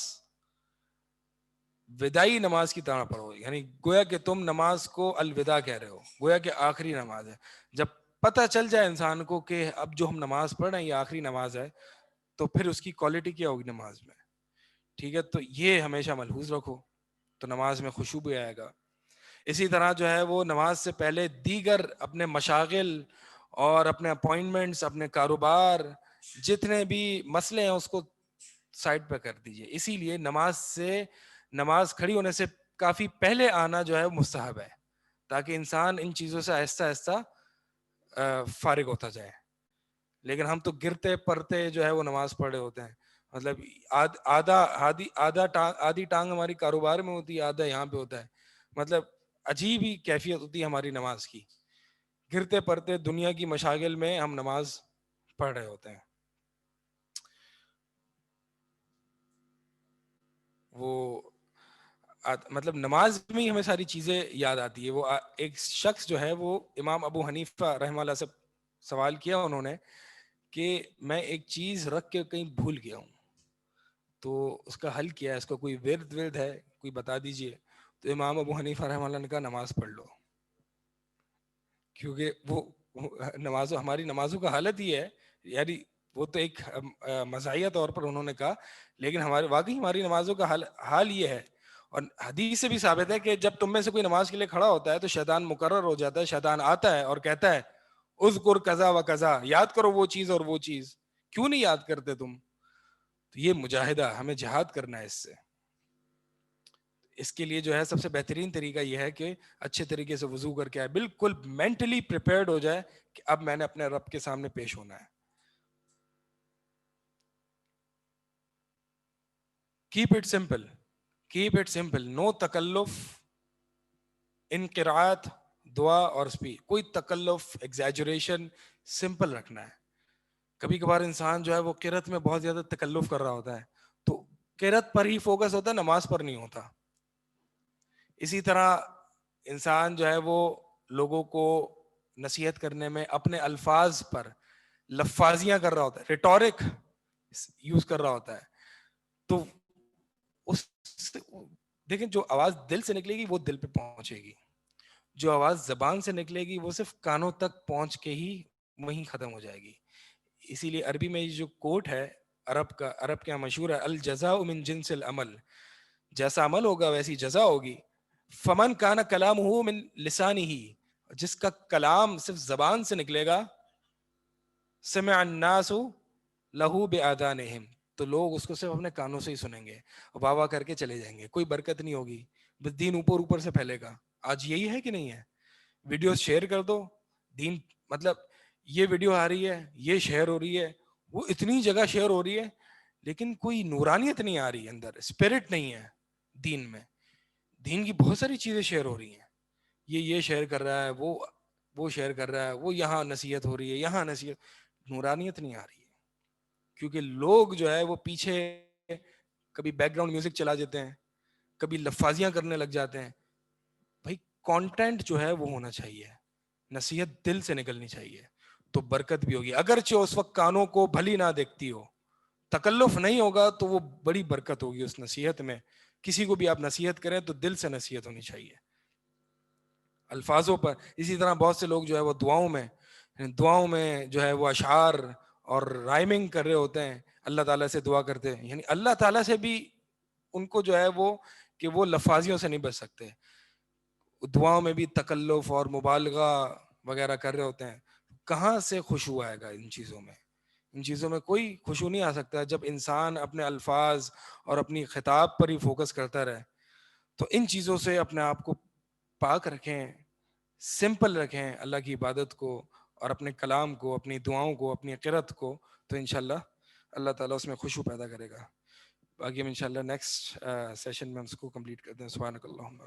وداعی نماز کی طرح پڑھو. یعنی گویا کہ تم نماز کو الوداع کہہ رہے ہو, گویا کہ آخری نماز ہے. جب پتہ چل جائے انسان کو کہ اب جو ہم نماز پڑھ رہے ہیں یہ آخری نماز ہے, تو پھر اس کی کوالٹی کیا ہوگی نماز میں. ٹھیک ہے, تو یہ ہمیشہ ملحوظ رکھو تو نماز میں خشوع بھی آئے گا. اسی طرح جو ہے وہ نماز سے پہلے دیگر اپنے مشاغل اور اپنے اپوائنٹمنٹس, اپنے کاروبار, جتنے بھی مسئلے ہیں اس کو سائڈ پہ کر دیجئے. اسی لیے نماز کھڑی ہونے سے کافی پہلے آنا جو ہے مستحب ہے, تاکہ انسان ان چیزوں سے آہستہ آہستہ فارغ ہوتا جائے. لیکن ہم تو گرتے پڑتے جو ہے وہ نماز پڑھ رہے ہوتے ہیں. مطلب آدھی ٹانگ ہماری کاروبار میں ہوتی ہے, آدھا یہاں پہ ہوتا ہے. مطلب عجیب ہی کیفیت ہوتی ہے ہماری نماز کی. گرتے پڑتے دنیا کی مشاغل میں ہم نماز پڑھ رہے ہوتے ہیں. وہ مطلب نماز میں ہی ہمیں ساری چیزیں یاد آتی ہے. وہ ایک شخص جو ہے وہ امام ابو حنیفہ رحمہ اللہ سے سوال کیا انہوں نے کہ میں ایک چیز رکھ کے کہیں بھول گیا ہوں, تو اس کا حل کیا ہے, اس کا کوئی ورد ہے, کوئی بتا دیجئے. تو امام ابو حنیفہ رحمہ اللہ نے کہا نماز پڑھ لو, کیونکہ وہ ہماری نمازوں کا حالت ہی ہے. یعنی وہ تو ایک مزاحیہ طور پر انہوں نے کہا, لیکن واقعی ہماری نمازوں کا حال یہ ہے. اور حدیث سے بھی ثابت ہے کہ جب تم میں سے کوئی نماز کے لیے کھڑا ہوتا ہے تو شیطان مقرر ہو جاتا ہے, شیطان آتا ہے اور کہتا ہے اذکر کذا و کذا, یاد کرو وہ چیز اور وہ چیز, کیوں نہیں یاد کرتے تم. تو یہ مجاہدہ, ہمیں جہاد کرنا ہے اس سے. اس کے لیے جو ہے سب سے بہترین طریقہ یہ ہے کہ اچھے طریقے سے وضو کر کے آئے, بالکل مینٹلی پریپیئرڈ ہو جائے کہ اب میں نے اپنے رب کے سامنے پیش ہونا ہے. کیپ اٹ سمپل, نو تکلف ان قرات, دعا اور اسپیچ. کوئی تکلف, ایگزیجریشن, سمپل رکھنا ہے. کبھی کبھار انسان جو ہے وہ قرات میں بہت زیادہ تکلف کر رہا ہوتا ہے, تو قرات پر ہی فوکس ہوتا ہے, نماز پر نہیں ہوتا. اسی طرح انسان جو ہے وہ لوگوں کو نصیحت کرنے میں اپنے الفاظ پر لفاظیاں کر رہا ہوتا ہے, ریٹورک یوز کر رہا ہوتا ہے. تو اس دیکھیں جو آواز دل سے نکلے گی وہ دل پہ پہنچے گی, جو آواز زبان سے نکلے گی وہ صرف کانوں تک پہنچ کے ہی وہیں ختم ہو جائے گی. اسی لیے عربی میں یہ جو کوٹ ہے عرب کے یہاں مشہور ہے, الجزاء من جنس العمل, جیسا عمل ہوگا ویسی جزا ہوگی. فمن کان کلامہ من لسانہ, جس کا کلام صرف زبان سے نکلے گا, سمع الناس لہو بآذانہم, تو لوگ اس کو صرف اپنے کانوں سے ہی سنیں گے, واہ واہ کر کے چلے جائیں گے, کوئی برکت نہیں ہوگی, بس دین اوپر سے پھیلے گا. آج یہی ہے کہ نہیں ہے؟ ویڈیوز شیئر کر دو, دین مطلب یہ ویڈیو آ رہی ہے, یہ شیئر ہو رہی ہے, وہ اتنی جگہ شیئر ہو رہی ہے, لیکن کوئی نورانیت نہیں آ رہی اندر, اسپرٹ نہیں ہے دین میں. دین کی بہت ساری چیزیں شیئر ہو رہی ہیں، یہ شیئر کر رہا ہے، وہ شیئر کر رہا ہے، وہ یہاں نصیحت ہو رہی ہے، یہاں نصیحت. نورانیت نہیں آ رہی ہے، کیونکہ لوگ جو ہے وہ پیچھے کبھی بیک گراؤنڈ میوزک چلا دیتے ہیں، کبھی لفاظیاں کرنے لگ جاتے ہیں. بھائی کانٹینٹ جو ہے وہ ہونا چاہیے، نصیحت دل سے نکلنی چاہیے، تو برکت بھی ہوگی. اگرچہ اس وقت کانوں کو بھلی نہ دیکھتی ہو، تکلف نہیں ہوگا، تو وہ بڑی برکت ہوگی اس نصیحت میں. کسی کو بھی آپ نصیحت کریں تو دل سے نصیحت ہونی چاہیے، الفاظوں پر. اسی طرح بہت سے لوگ جو ہے وہ دعاؤں میں جو ہے وہ اشعار اور رائمنگ کر رہے ہوتے ہیں، اللہ تعالیٰ سے دعا کرتے ہیں. یعنی اللہ تعالیٰ سے بھی ان کو جو ہے وہ کہ وہ لفاظیوں سے نہیں بچ سکتے، دعاؤں میں بھی تکلف اور مبالغہ وغیرہ کر رہے ہوتے ہیں. کہاں سے خشوع آئے گا ان چیزوں میں؟ ان چیزوں میں کوئی خشوع نہیں آ سکتا جب انسان اپنے الفاظ اور اپنی خطاب پر ہی فوکس کرتا رہے. تو ان چیزوں سے اپنے آپ کو پاک رکھیں، سمپل رکھیں اللہ کی عبادت کو، اور اپنے کلام کو، اپنی دعاؤں کو، اپنی قرت کو، تو انشاءاللہ اللہ تعالیٰ اس میں خشوع پیدا کرے گا. باقی ہم انشاءاللہ نیکسٹ سیشن میں ہم اس کو کمپلیٹ کرتے ہیں. سبحانک اللہم.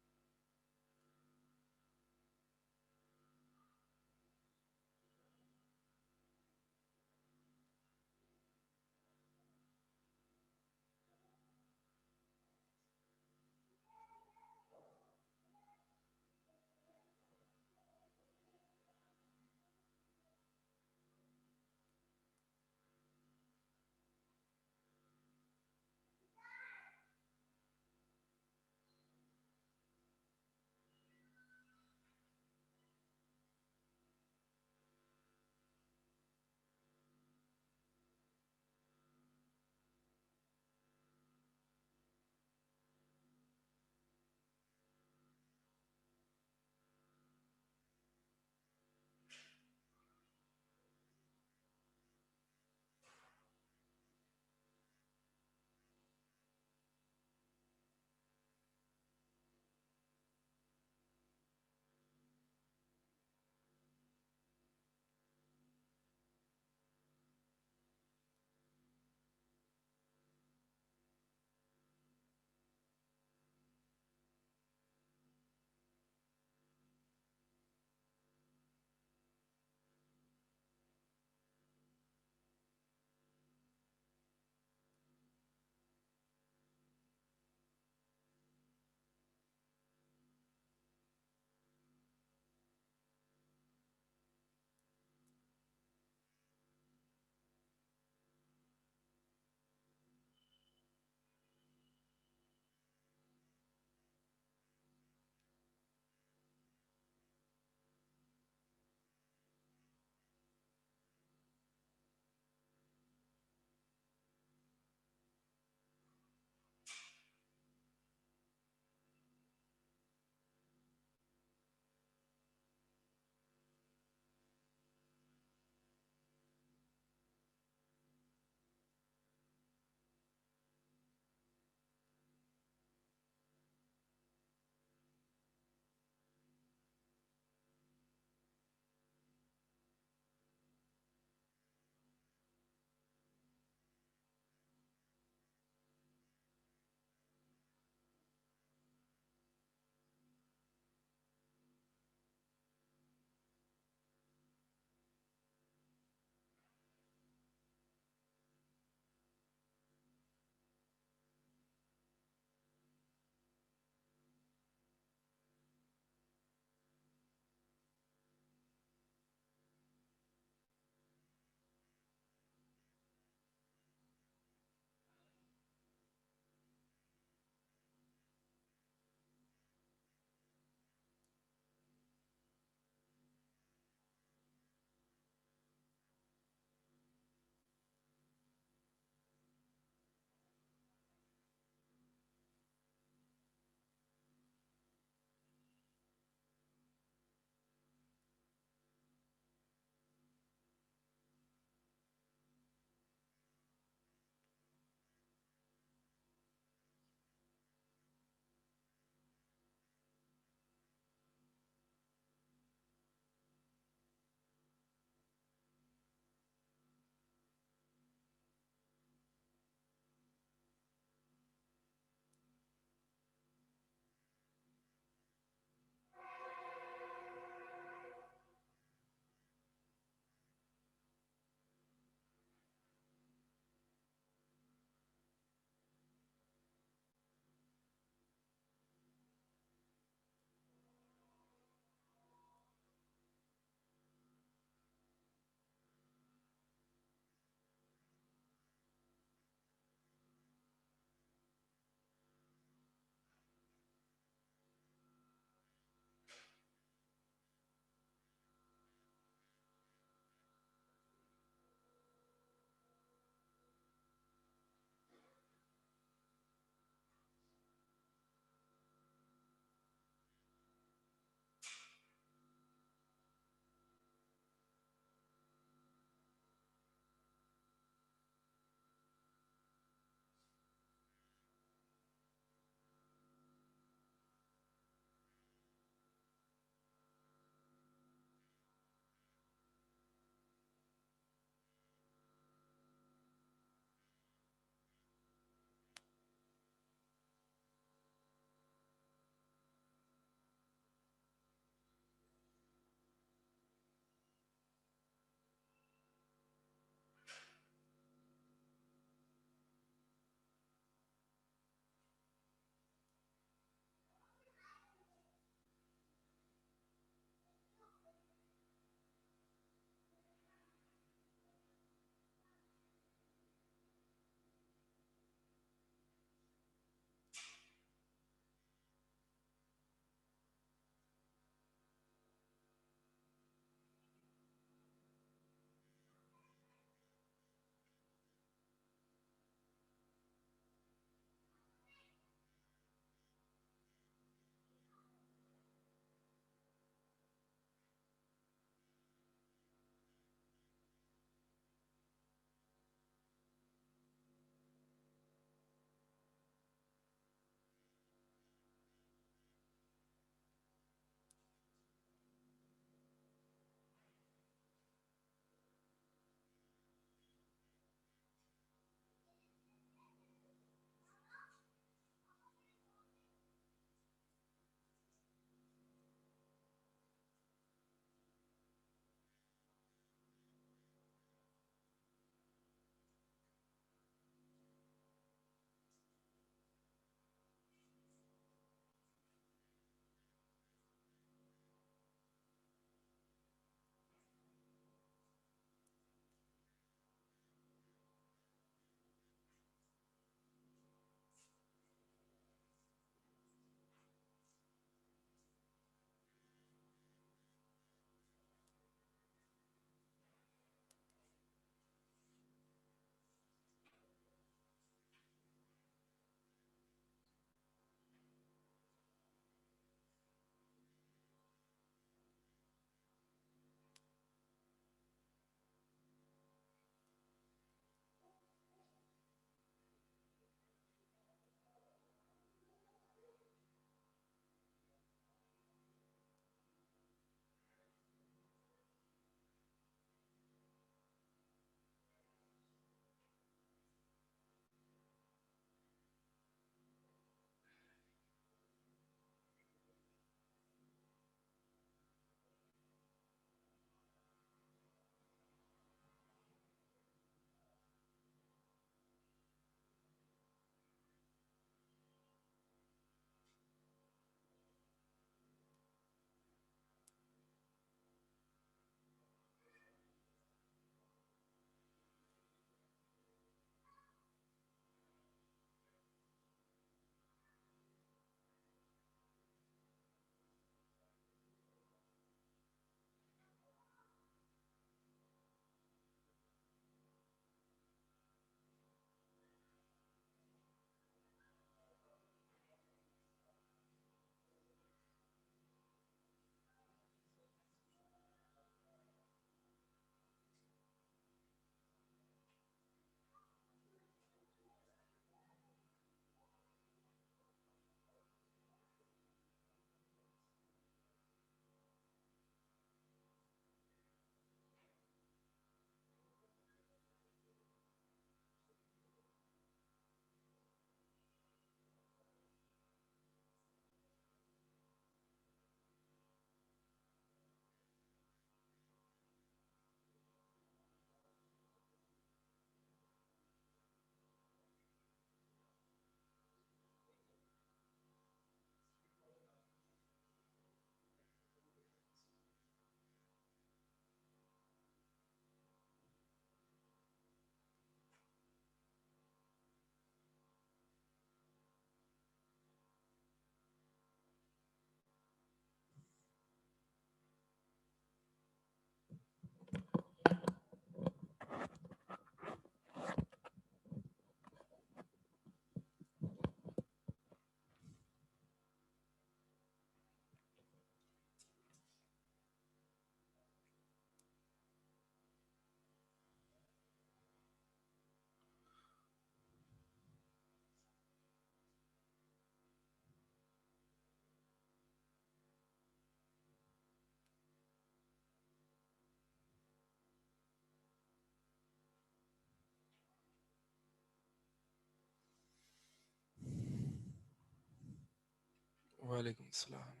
وعلیکم السلام.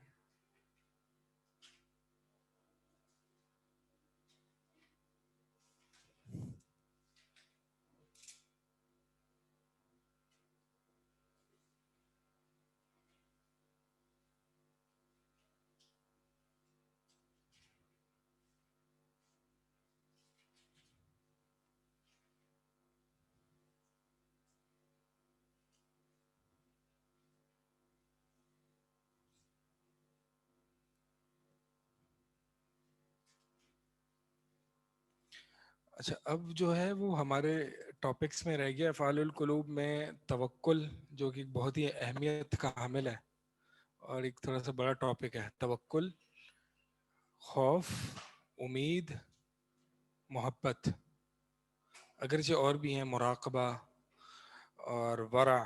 اچھا، اب جو ہے وہ ہمارے ٹاپکس میں رہ گیا افعال القلوب میں توکل، جو کہ بہت ہی اہمیت کا حامل ہے اور ایک تھوڑا سا بڑا ٹاپک ہے. توکل، خوف، امید، محبت، اگرچہ اور بھی ہیں، مراقبہ اور ورع،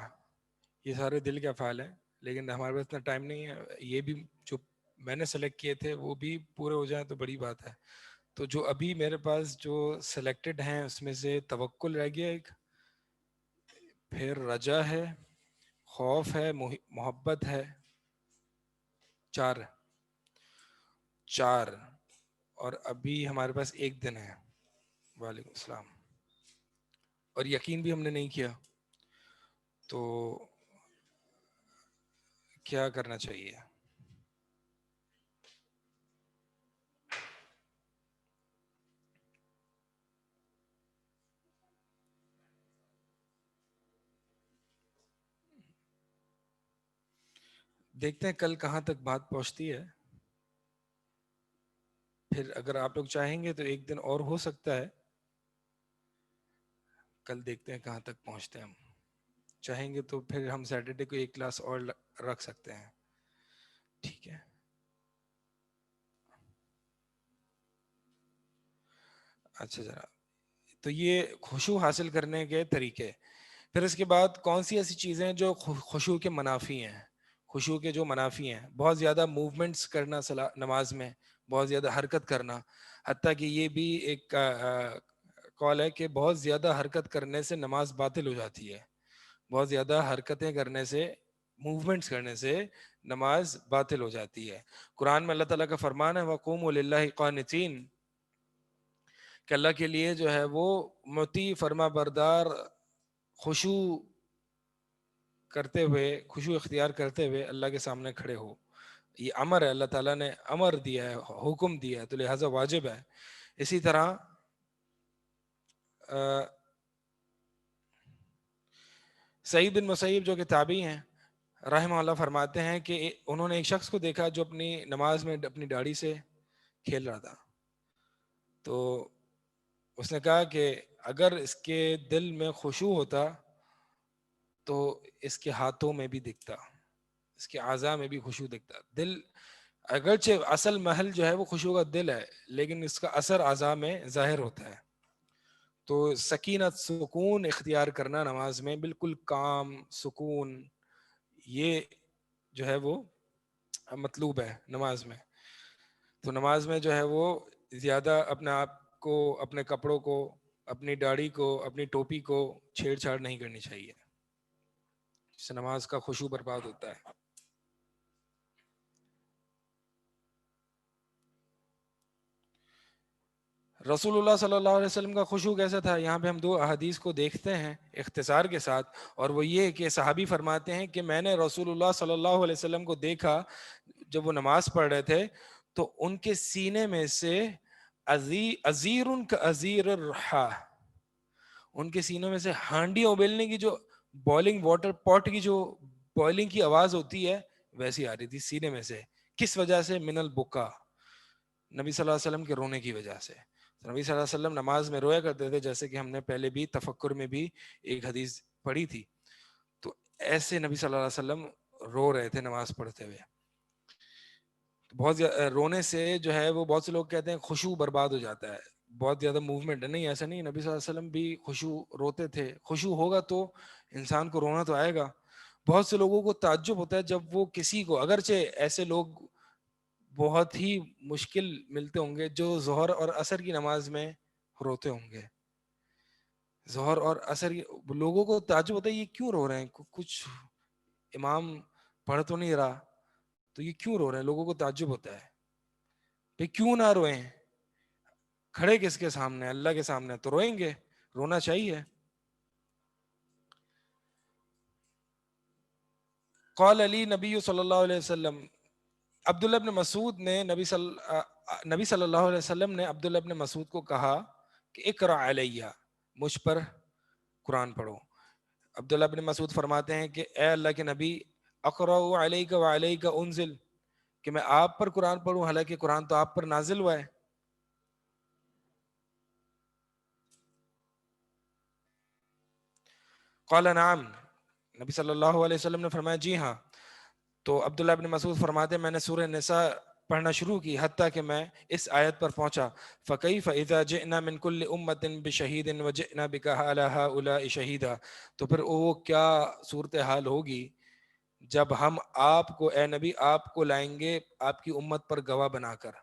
یہ سارے دل کے افعال ہیں، لیکن ہمارے پاس اتنا ٹائم نہیں ہے. یہ بھی جو میں نے سلیکٹ کیے تھے وہ بھی پورے ہو جائیں تو بڑی بات ہے. تو جو ابھی میرے پاس جو سلیکٹڈ ہیں اس میں سے توکل رہ گیا ایک، پھر رجا ہے، خوف ہے، محبت ہے. چار چار اور ابھی ہمارے پاس ایک دن ہے. وعلیکم السلام. اور یقین بھی ہم نے نہیں کیا، تو کیا کرنا چاہیے؟ دیکھتے ہیں کل کہاں تک بات پہنچتی ہے. پھر اگر آپ لوگ چاہیں گے تو ایک دن اور ہو سکتا ہے. کل دیکھتے ہیں کہاں تک پہنچتے ہیں. ہم چاہیں گے تو پھر ہم سیٹرڈے کو ایک کلاس اور رکھ سکتے ہیں. ٹھیک ہے. اچھا جناب، تو یہ خشوع حاصل کرنے کے طریقے. پھر اس کے بعد کون سی ایسی چیزیں جو خشوع کے منافی ہیں؟ خشوع کے جو منافی ہیں، بہت زیادہ موومنٹس کرنا نماز میں، بہت زیادہ حرکت کرنا. حتیٰ کہ یہ بھی ایک قول ہے کہ بہت زیادہ حرکت کرنے سے نماز باطل ہو جاتی ہے. بہت زیادہ حرکتیں کرنے سے، موومنٹس کرنے سے نماز باطل ہو جاتی ہے. قرآن میں اللہ تعالیٰ کا فرمان ہے وَقُومُوا لِلَّهِ قَانِتِينَ، کہ اللہ کے لیے جو ہے وہ مطیع، فرما بردار، خشوع کرتے ہوئے، خشوع اختیار کرتے ہوئے اللہ کے سامنے کھڑے ہو. یہ امر ہے، اللہ تعالیٰ نے امر دیا ہے، حکم دیا ہے، تو لہٰذا واجب ہے. اسی طرح سعید بن مسیب جو کہ تابعی ہیں رحمہ اللہ، فرماتے ہیں کہ انہوں نے ایک شخص کو دیکھا جو اپنی نماز میں اپنی داڑھی سے کھیل رہا تھا. تو اس نے کہا کہ اگر اس کے دل میں خشوع ہوتا تو اس کے ہاتھوں میں بھی دکھتا، اس کے اعضاء میں بھی خشوع دکھتا. دل اگرچہ اصل محل جو ہے وہ خشوع کا دل ہے، لیکن اس کا اثر اعضاء میں ظاہر ہوتا ہے. تو سکینت، سکون اختیار کرنا نماز میں، بالکل کام، سکون، یہ جو ہے وہ مطلوب ہے نماز میں. تو نماز میں جو ہے وہ زیادہ اپنے آپ کو، اپنے کپڑوں کو، اپنی داڑھی کو، اپنی ٹوپی کو چھیڑ چھاڑ نہیں کرنی چاہیے، اس سے نماز کا خشوع برباد ہوتا ہے. رسول اللہ صلی اللہ علیہ وسلم کا خشوع کیسا تھا؟ یہاں پہ ہم دو احادیث کو دیکھتے ہیں اختصار کے ساتھ. اور وہ یہ کہ صحابی فرماتے ہیں کہ میں نے رسول اللہ صلی اللہ علیہ وسلم کو دیکھا جب وہ نماز پڑھ رہے تھے تو ان کے سینے میں سے عزیر کعزیر الرحا، ان کے سینوں میں سے ہانڈی ابلنے کی جو بوائلنگ واٹر پاٹ کی جو بوائلنگ کی آواز ہوتی ہے ویسی آ رہی تھی سینے میں سے. کس وجہ سے؟ من البکا، نبی صلی اللہ علیہ وسلم کے رونے کی وجہ سے. نبی صلی اللہ علیہ وسلم نماز میں رویا کرتے تھے، جیسے کہ ہم نے پہلے بھی تفکر میں بھی ایک حدیث پڑھی تھی. تو ایسے نبی صلی اللہ علیہ وسلم رو رہے تھے نماز پڑھتے ہوئے. بہت زیادہ رونے سے جو ہے وہ، بہت سے لوگ کہتے ہیں خشوع برباد ہو جاتا ہے، بہت زیادہ موومنٹ ہے. نہیں، ایسا نہیں. نبی صلی اللہ علیہ وسلم بھی خشوع روتے تھے. خشوع ہوگا تو انسان کو رونا تو آئے گا. بہت سے لوگوں کو تعجب ہوتا ہے جب وہ کسی کو، اگرچہ ایسے لوگ بہت ہی مشکل ملتے ہوں گے جو ظہر اور عصر کی نماز میں روتے ہوں گے. ظہر اور عصر لوگوں کو تعجب ہوتا ہے یہ کیوں رو رہے ہیں، کچھ امام پڑھ تو نہیں رہا. تو یہ کیوں رو رہے ہیں؟ لوگوں کو تعجب ہوتا ہے بھئی کیوں نہ روئیں، کھڑے کس کے سامنے؟ اللہ کے سامنے تو روئیں گے، رونا چاہیے. قال علی نبی صلی اللہ علیہ وسلم، عبداللہ ابن مسعود نے نبی صلی اللہ علیہ وسلم نے عبداللہ ابن مسعود کو کہا کہ اقرأ علیہ، مجھ پر قرآن پڑھو. عبداللہ ابن مسعود فرماتے ہیں کہ اے اللہ کے نبی، اقرأ علیک وعلیک انزل، کہ میں آپ پر قرآن پڑھوں حالانکہ قرآن تو آپ پر نازل ہوا ہے. قال نعم، نبی صلی اللہ علیہ وسلم نے فرمایا جی ہاں. تو عبداللہ ابن مسعود فرماتے ہیں میں نے سورہ نساء پڑھنا شروع کی حتیٰ کہ میں اس آیت پر پہنچا فَكَيْفَ إِذَا جِئْنَا مِن كُلِّ أُمَّةٍ بِشَهِيدٍ وَجِئْنَا بِكَ عَلَى هَؤُلَاءِ شَهِيدًا. تو پھر وہ کیا صورتحال ہوگی جب ہم آپ کو، اے نبی، آپ کو لائیں گے آپ کی امت پر گواہ بنا کر.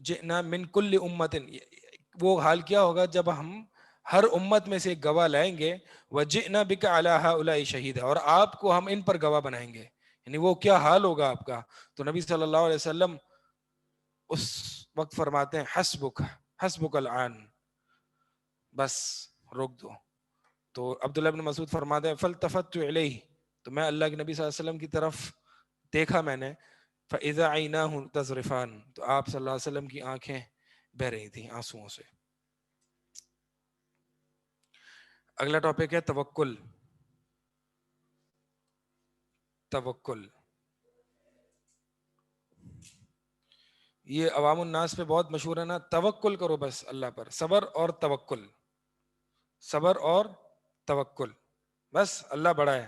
جئنا من کل امت، وہ حال کیا ہوگا جب ہم ہر امت میں سے ایک گواہ لائیں گے. وجئنا بک علی ہؤلاء شہیدا، اور آپ کو ہم ان پر گواہ بنائیں گے. یعنی وہ کیا حال ہوگا آپ کا. تو نبی صلی اللہ علیہ وسلم اس وقت فرماتے ہیں حسبک حسبک الآن، بس روک دو. تو عبداللہ بن مسعود فرماتے ہیں فالتفت الیہ، تو میں اللہ کے نبی صلی اللہ علیہ وسلم کی طرف دیکھا میں نے. فاذا عیناہ تذرفان، تو آپ صلی اللہ علیہ وسلم کی آنکھیں بہ رہی تھیں آنسوؤں سے. اگلا ٹاپک ہے توکل. توکل یہ عوام الناس پہ بہت مشہور ہے نا، توکل کرو بس اللہ پر. صبر اور توکل، صبر اور توکل، بس اللہ بڑا ہے.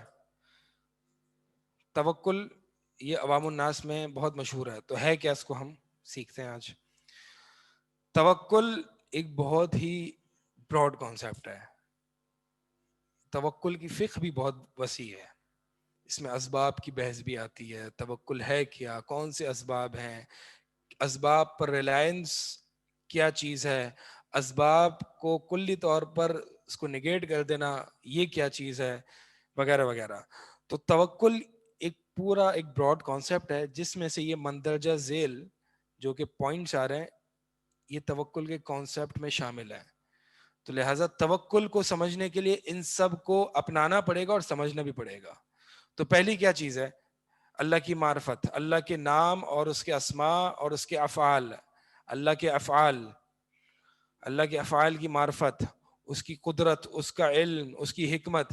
توکل یہ عوام الناس میں بہت مشہور ہے. تو ہے کیا، اس کو ہم سیکھتے ہیں آج. توکل ایک بہت ہی براڈ کانسیپٹ ہے. توکل کی فقہ بھی بہت وسیع ہے، اس میں اسباب کی بحث بھی آتی ہے. توکل ہے کیا، کون سے اسباب ہیں، اسباب پر ریلائنس کیا چیز ہے، اسباب کو کلی طور پر اس کو نگیٹ کر دینا یہ کیا چیز ہے، وغیرہ وغیرہ. تو توکل ایک پورا ایک براڈ کانسیپٹ ہے جس میں سے یہ مندرجہ ذیل جو کہ پوائنٹس آ رہے ہیں یہ توکل کے کانسیپٹ میں شامل ہیں. تو لہٰذا توکل کو سمجھنے کے لیے ان سب کو اپنانا پڑے گا اور سمجھنا بھی پڑے گا. تو پہلی کیا چیز ہے، اللہ کی معرفت، اللہ کے نام اور اس کے اسماء اور اس کے افعال. اللہ کے افعال، اللہ کے افعال کی معرفت، اس کی قدرت، اس کا علم، اس کی حکمت.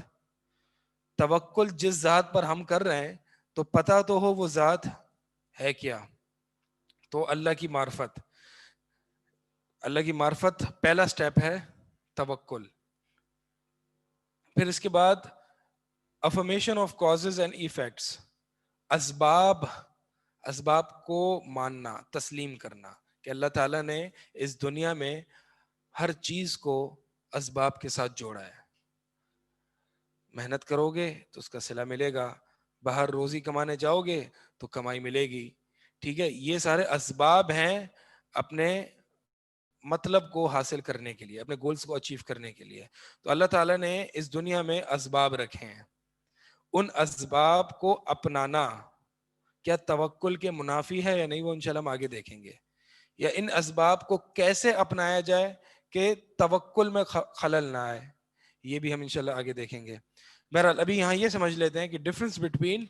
توکل جس ذات پر ہم کر رہے ہیں تو پتہ تو ہو وہ ذات ہے کیا. تو اللہ کی معرفت، اللہ کی معرفت پہلا سٹیپ ہے توکل. پھر اس کے بعد affirmation of causes and effects, اسباب کو ماننا، تسلیم کرنا کہ اللہ تعالیٰ نے اس دنیا میں ہر چیز کو اسباب کے ساتھ جوڑا ہے. محنت کرو گے تو اس کا صلہ ملے گا، باہر روزی کمانے جاؤ گے تو کمائی ملے گی. ٹھیک ہے، یہ سارے اسباب ہیں اپنے مطلب کو حاصل کرنے کے لیے، اپنے گولز کو اچیو کرنے کے لیے. تو اللہ تعالیٰ نے اس دنیا میں اسباب رکھے ہیں. ان اسباب کو اپنانا کیا توکل کے منافی ہے یا نہیں، وہ انشاءاللہ ہم آگے دیکھیں گے. یا ان اسباب کو کیسے اپنایا جائے کہ توکل میں خلل نہ آئے، یہ بھی ہم انشاءاللہ آگے دیکھیں گے. بہرحال ابھی یہاں یہ سمجھ لیتے ہیں کہ ڈفرنس بٹوین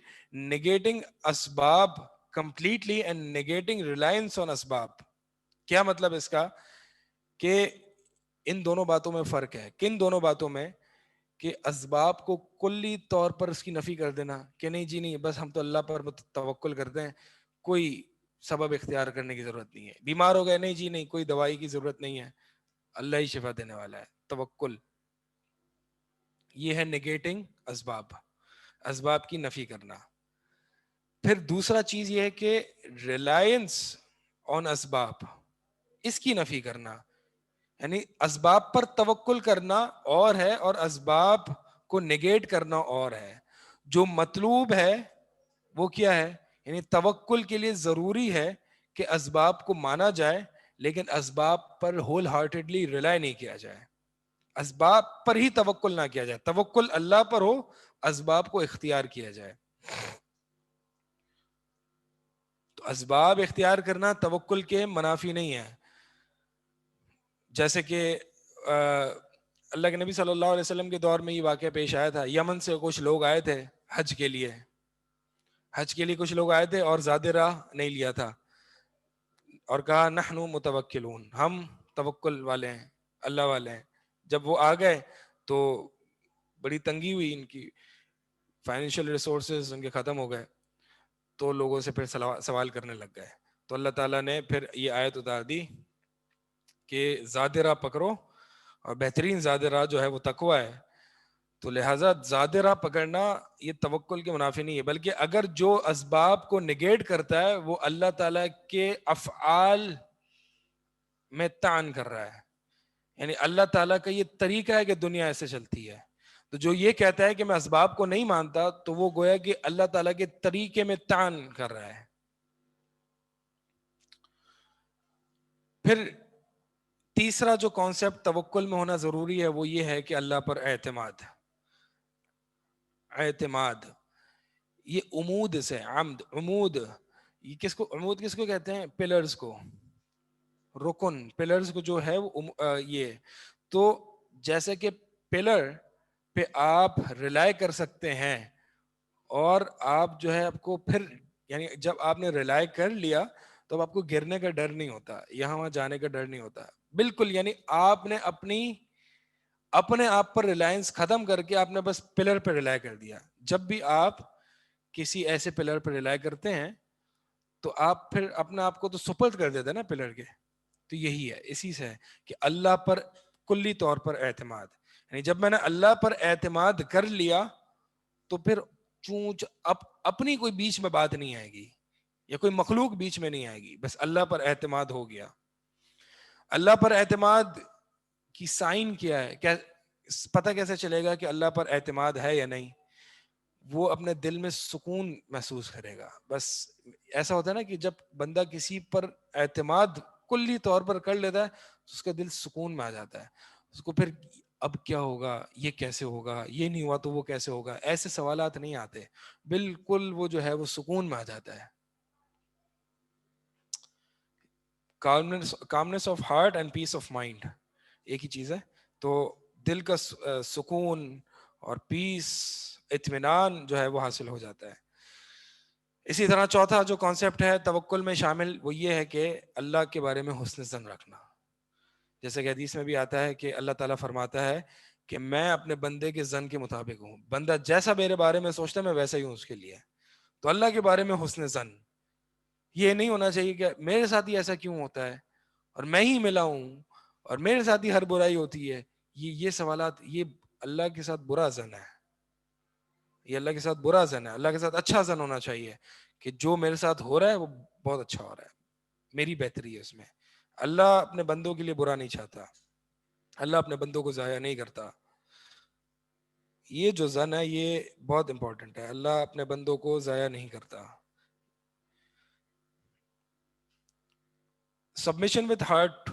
نیگیٹنگ اسباب کمپلیٹلی اینڈ نیگیٹنگ ریلائنس آن اسباب. کیا مطلب اس کا، کہ ان دونوں باتوں میں فرق ہے. کن دونوں باتوں میں، کہ اسباب کو کلی طور پر اس کی نفی کر دینا کہ نہیں جی نہیں، بس ہم تو اللہ پر توکل کرتے ہیں، کوئی سبب اختیار کرنے کی ضرورت نہیں ہے. بیمار ہو گئے، نہیں جی نہیں، کوئی دوائی کی ضرورت نہیں ہے، اللہ ہی شفا دینے والا ہے. توکل یہ ہے نیگیٹنگ اسباب، اسباب کی نفی کرنا. پھر دوسرا چیز یہ ہے کہ ریلائنس آن اسباب، اس کی نفی کرنا. یعنی اسباب پر توکل کرنا اور ہے اور اسباب کو نیگیٹ کرنا اور ہے. جو مطلوب ہے وہ کیا ہے، یعنی توکل کے لیے ضروری ہے کہ اسباب کو مانا جائے لیکن اسباب پر ہول ہارٹیڈلی ریلائی نہیں کیا جائے، اسباب پر ہی توکل نہ کیا جائے. توکل اللہ پر ہو، اسباب کو اختیار کیا جائے. تو اسباب اختیار کرنا توکل کے منافی نہیں ہے. جیسے کہ اللہ کے نبی صلی اللہ علیہ وسلم کے دور میں یہ واقعہ پیش آیا تھا. یمن سے کچھ لوگ آئے تھے حج کے لیے. حج کے لیے کچھ لوگ آئے تھے اور زیادہ راہ نہیں لیا تھا, اور کہا نحن متوکلون, ہم توکل والے ہیں, اللہ والے ہیں. جب وہ آ گئے تو بڑی تنگی ہوئی, ان کی فائنینشیل ریسورسز ان کے ختم ہو گئے, تو لوگوں سے پھر سوال کرنے لگ گئے. تو اللہ تعالیٰ نے پھر یہ آیت اتار دی کہ زیادہ راہ پکڑو, اور بہترین زیادہ راہ جو ہے وہ تقویٰ ہے. تو لہٰذا زیادہ راہ پکڑنا یہ توکل کے منافی نہیں ہے, بلکہ اگر جو اسباب کو نگیٹ کرتا ہے وہ اللہ تعالیٰ کے افعال میں تعن کر رہا ہے. یعنی اللہ تعالیٰ کا یہ طریقہ ہے کہ دنیا ایسے چلتی ہے. تو جو یہ کہتا ہے کہ میں اسباب کو نہیں مانتا, تو وہ گویا کہ اللہ تعالیٰ کے طریقے میں تعن کر رہا ہے. پھر تیسرا جو کانسیپٹ توکل میں ہونا ضروری ہے وہ یہ ہے کہ اللہ پر اعتماد. اعتماد یہ عمود سے, عمد, عمود, یہ کس کو, عمود کس کو کہتے ہیں؟ پلرز کو, رکن, پلرز کو جو ہے وہ یہ. تو جیسے کہ پلر پہ آپ ریلائی کر سکتے ہیں, اور آپ جو ہے آپ کو پھر یعنی جب آپ نے ریلائی کر لیا تو اب آپ کو گرنے کا ڈر نہیں ہوتا, یہاں وہاں جانے کا ڈر نہیں ہوتا. بالکل, یعنی آپ نے اپنے آپ پر ریلائنس ختم کر کے آپ نے بس پلر پہ ریلائی کر دیا. جب بھی آپ کسی ایسے پلر پہ ریلائی کرتے ہیں تو آپ پھر اپنے آپ کو تو سپرد کر دیتے ہیں نا پلر کے. تو یہی ہے, اسی سے ہے کہ اللہ پر کلی طور پر اعتماد. یعنی جب میں نے اللہ پر اعتماد کر لیا تو پھر چونچ اپنی کوئی بیچ میں بات نہیں آئے گی, یا کوئی مخلوق بیچ میں نہیں آئے گی, بس اللہ پر اعتماد ہو گیا. اللہ پر اعتماد کی سائن کیا ہے, پتہ کیسے چلے گا کہ اللہ پر اعتماد ہے یا نہیں؟ وہ اپنے دل میں سکون محسوس کرے گا. بس ایسا ہوتا ہے نا کہ جب بندہ کسی پر اعتماد کلی طور پر کر لیتا ہے تو اس کا دل سکون میں آ جاتا ہے. اس کو پھر اب کیا ہوگا, یہ کیسے ہوگا, یہ نہیں ہوا تو وہ کیسے ہوگا, ایسے سوالات نہیں آتے. بالکل وہ جو ہے وہ سکون میں آ جاتا ہے. Calmness of heart and peace of mind ایک ہی چیز ہے. تو دل کا سکون اور پیس, اطمینان جو ہے وہ حاصل ہو جاتا ہے. اسی طرح چوتھا جو کانسیپٹ ہے توکل میں شامل وہ یہ ہے کہ اللہ کے بارے میں حسن ظن رکھنا. جیسے کہ حدیث میں بھی آتا ہے کہ اللہ تعالیٰ فرماتا ہے کہ میں اپنے بندے کے ظن کے مطابق ہوں, بندہ جیسا میرے بارے میں سوچتا ہے میں ویسا ہی ہوں اس کے لیے. تو اللہ کے بارے میں حسن ظن, یہ نہیں ہونا چاہیے کہ میرے ساتھ ہی ایسا کیوں ہوتا ہے اور میں ہی ملا ہوں اور میرے ساتھ ہی ہر برائی ہوتی ہے. یہ سوالات, یہ اللہ کے ساتھ برا ظن ہے, یہ اللہ کے ساتھ برا ظن ہے. اللہ کے ساتھ اچھا ظن ہونا چاہیے کہ جو میرے ساتھ ہو رہا ہے وہ بہت اچھا ہو رہا ہے, میری بہتری ہے اس میں. اللہ اپنے بندوں کے لیے برا نہیں چاہتا, اللہ اپنے بندوں کو ضائع نہیں کرتا. یہ جو ظن ہے یہ بہت امپورٹنٹ ہے, اللہ اپنے بندوں کو ضائع نہیں کرتا. Submission with heart,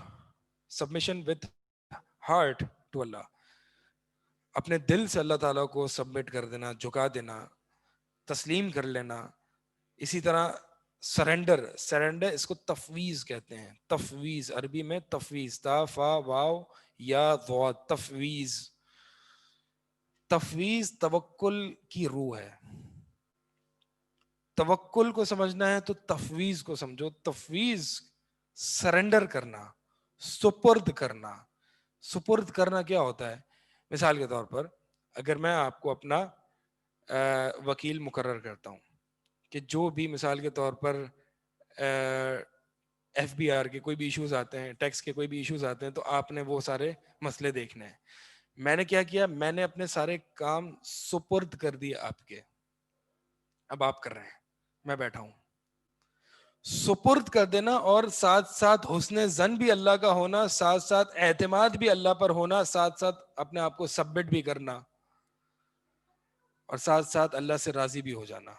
submission with heart to Allah, اپنے دل سے اللہ تعالیٰ کو سبمٹ کر دینا, جھکا دینا, تسلیم کر لینا. اسی طرح سرنڈر, سرنڈر اس کو تفویض کہتے ہیں. تفویض عربی میں تفویض, تا فا واو یا ضاد, تفویض. تفویض توکل کی روح ہے. توکل کو سمجھنا ہے تو تفویض کو سمجھو. تفویض سرنڈر کرنا, سپرد کرنا. سپرد کرنا کیا ہوتا ہے؟ مثال کے طور پر اگر میں آپ کو اپنا وکیل مقرر کرتا ہوں کہ جو بھی مثال کے طور پر ایف بی آر کے کوئی بھی ایشوز آتے ہیں, ٹیکس کے کوئی بھی ایشوز آتے ہیں, تو آپ نے وہ سارے مسئلے دیکھنے ہیں. میں نے کیا کیا, میں نے اپنے سارے کام سپرد کر دیے آپ کے, اب آپ کر رہے ہیں, میں بیٹھا ہوں. سپرد کر دینا اور ساتھ ساتھ حسن ظن بھی اللہ کا ہونا, ساتھ ساتھ اعتماد بھی اللہ پر ہونا, ساتھ ساتھ اپنے آپ کو سبمٹ بھی کرنا, اور ساتھ ساتھ اللہ سے راضی بھی ہو جانا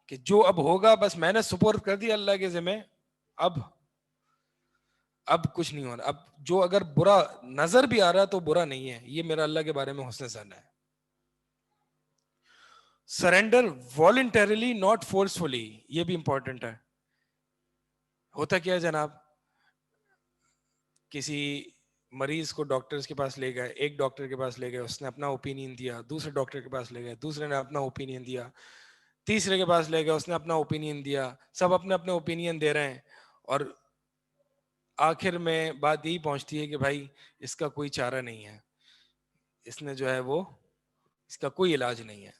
کہ جو اب ہوگا بس میں نے سپرد کر دیا اللہ کے ذمہ, اب کچھ نہیں ہونا. اب جو اگر برا نظر بھی آ رہا ہے تو برا نہیں ہے, یہ میرا اللہ کے بارے میں حسن ظن ہے. Surrender voluntarily not forcefully. یہ بھی امپورٹنٹ ہے. ہوتا کیا ہے جناب, کسی مریض کو ڈاکٹرز کے پاس لے گئے, ایک ڈاکٹر کے پاس لے گئے, اس نے اپنا اوپینین دیا, دوسرے ڈاکٹر کے پاس لے گئے, دوسرے نے اپنا اوپینین دیا, تیسرے کے پاس لے گئے, اس نے اپنا اوپینین دیا, سب اپنے اپنے اوپینین دے رہے ہیں, اور آخر میں بات یہی پہنچتی ہے کہ بھائی اس کا کوئی چارہ نہیں ہے, اس نے جو ہے وہ, اس کا کوئی علاج نہیں ہے.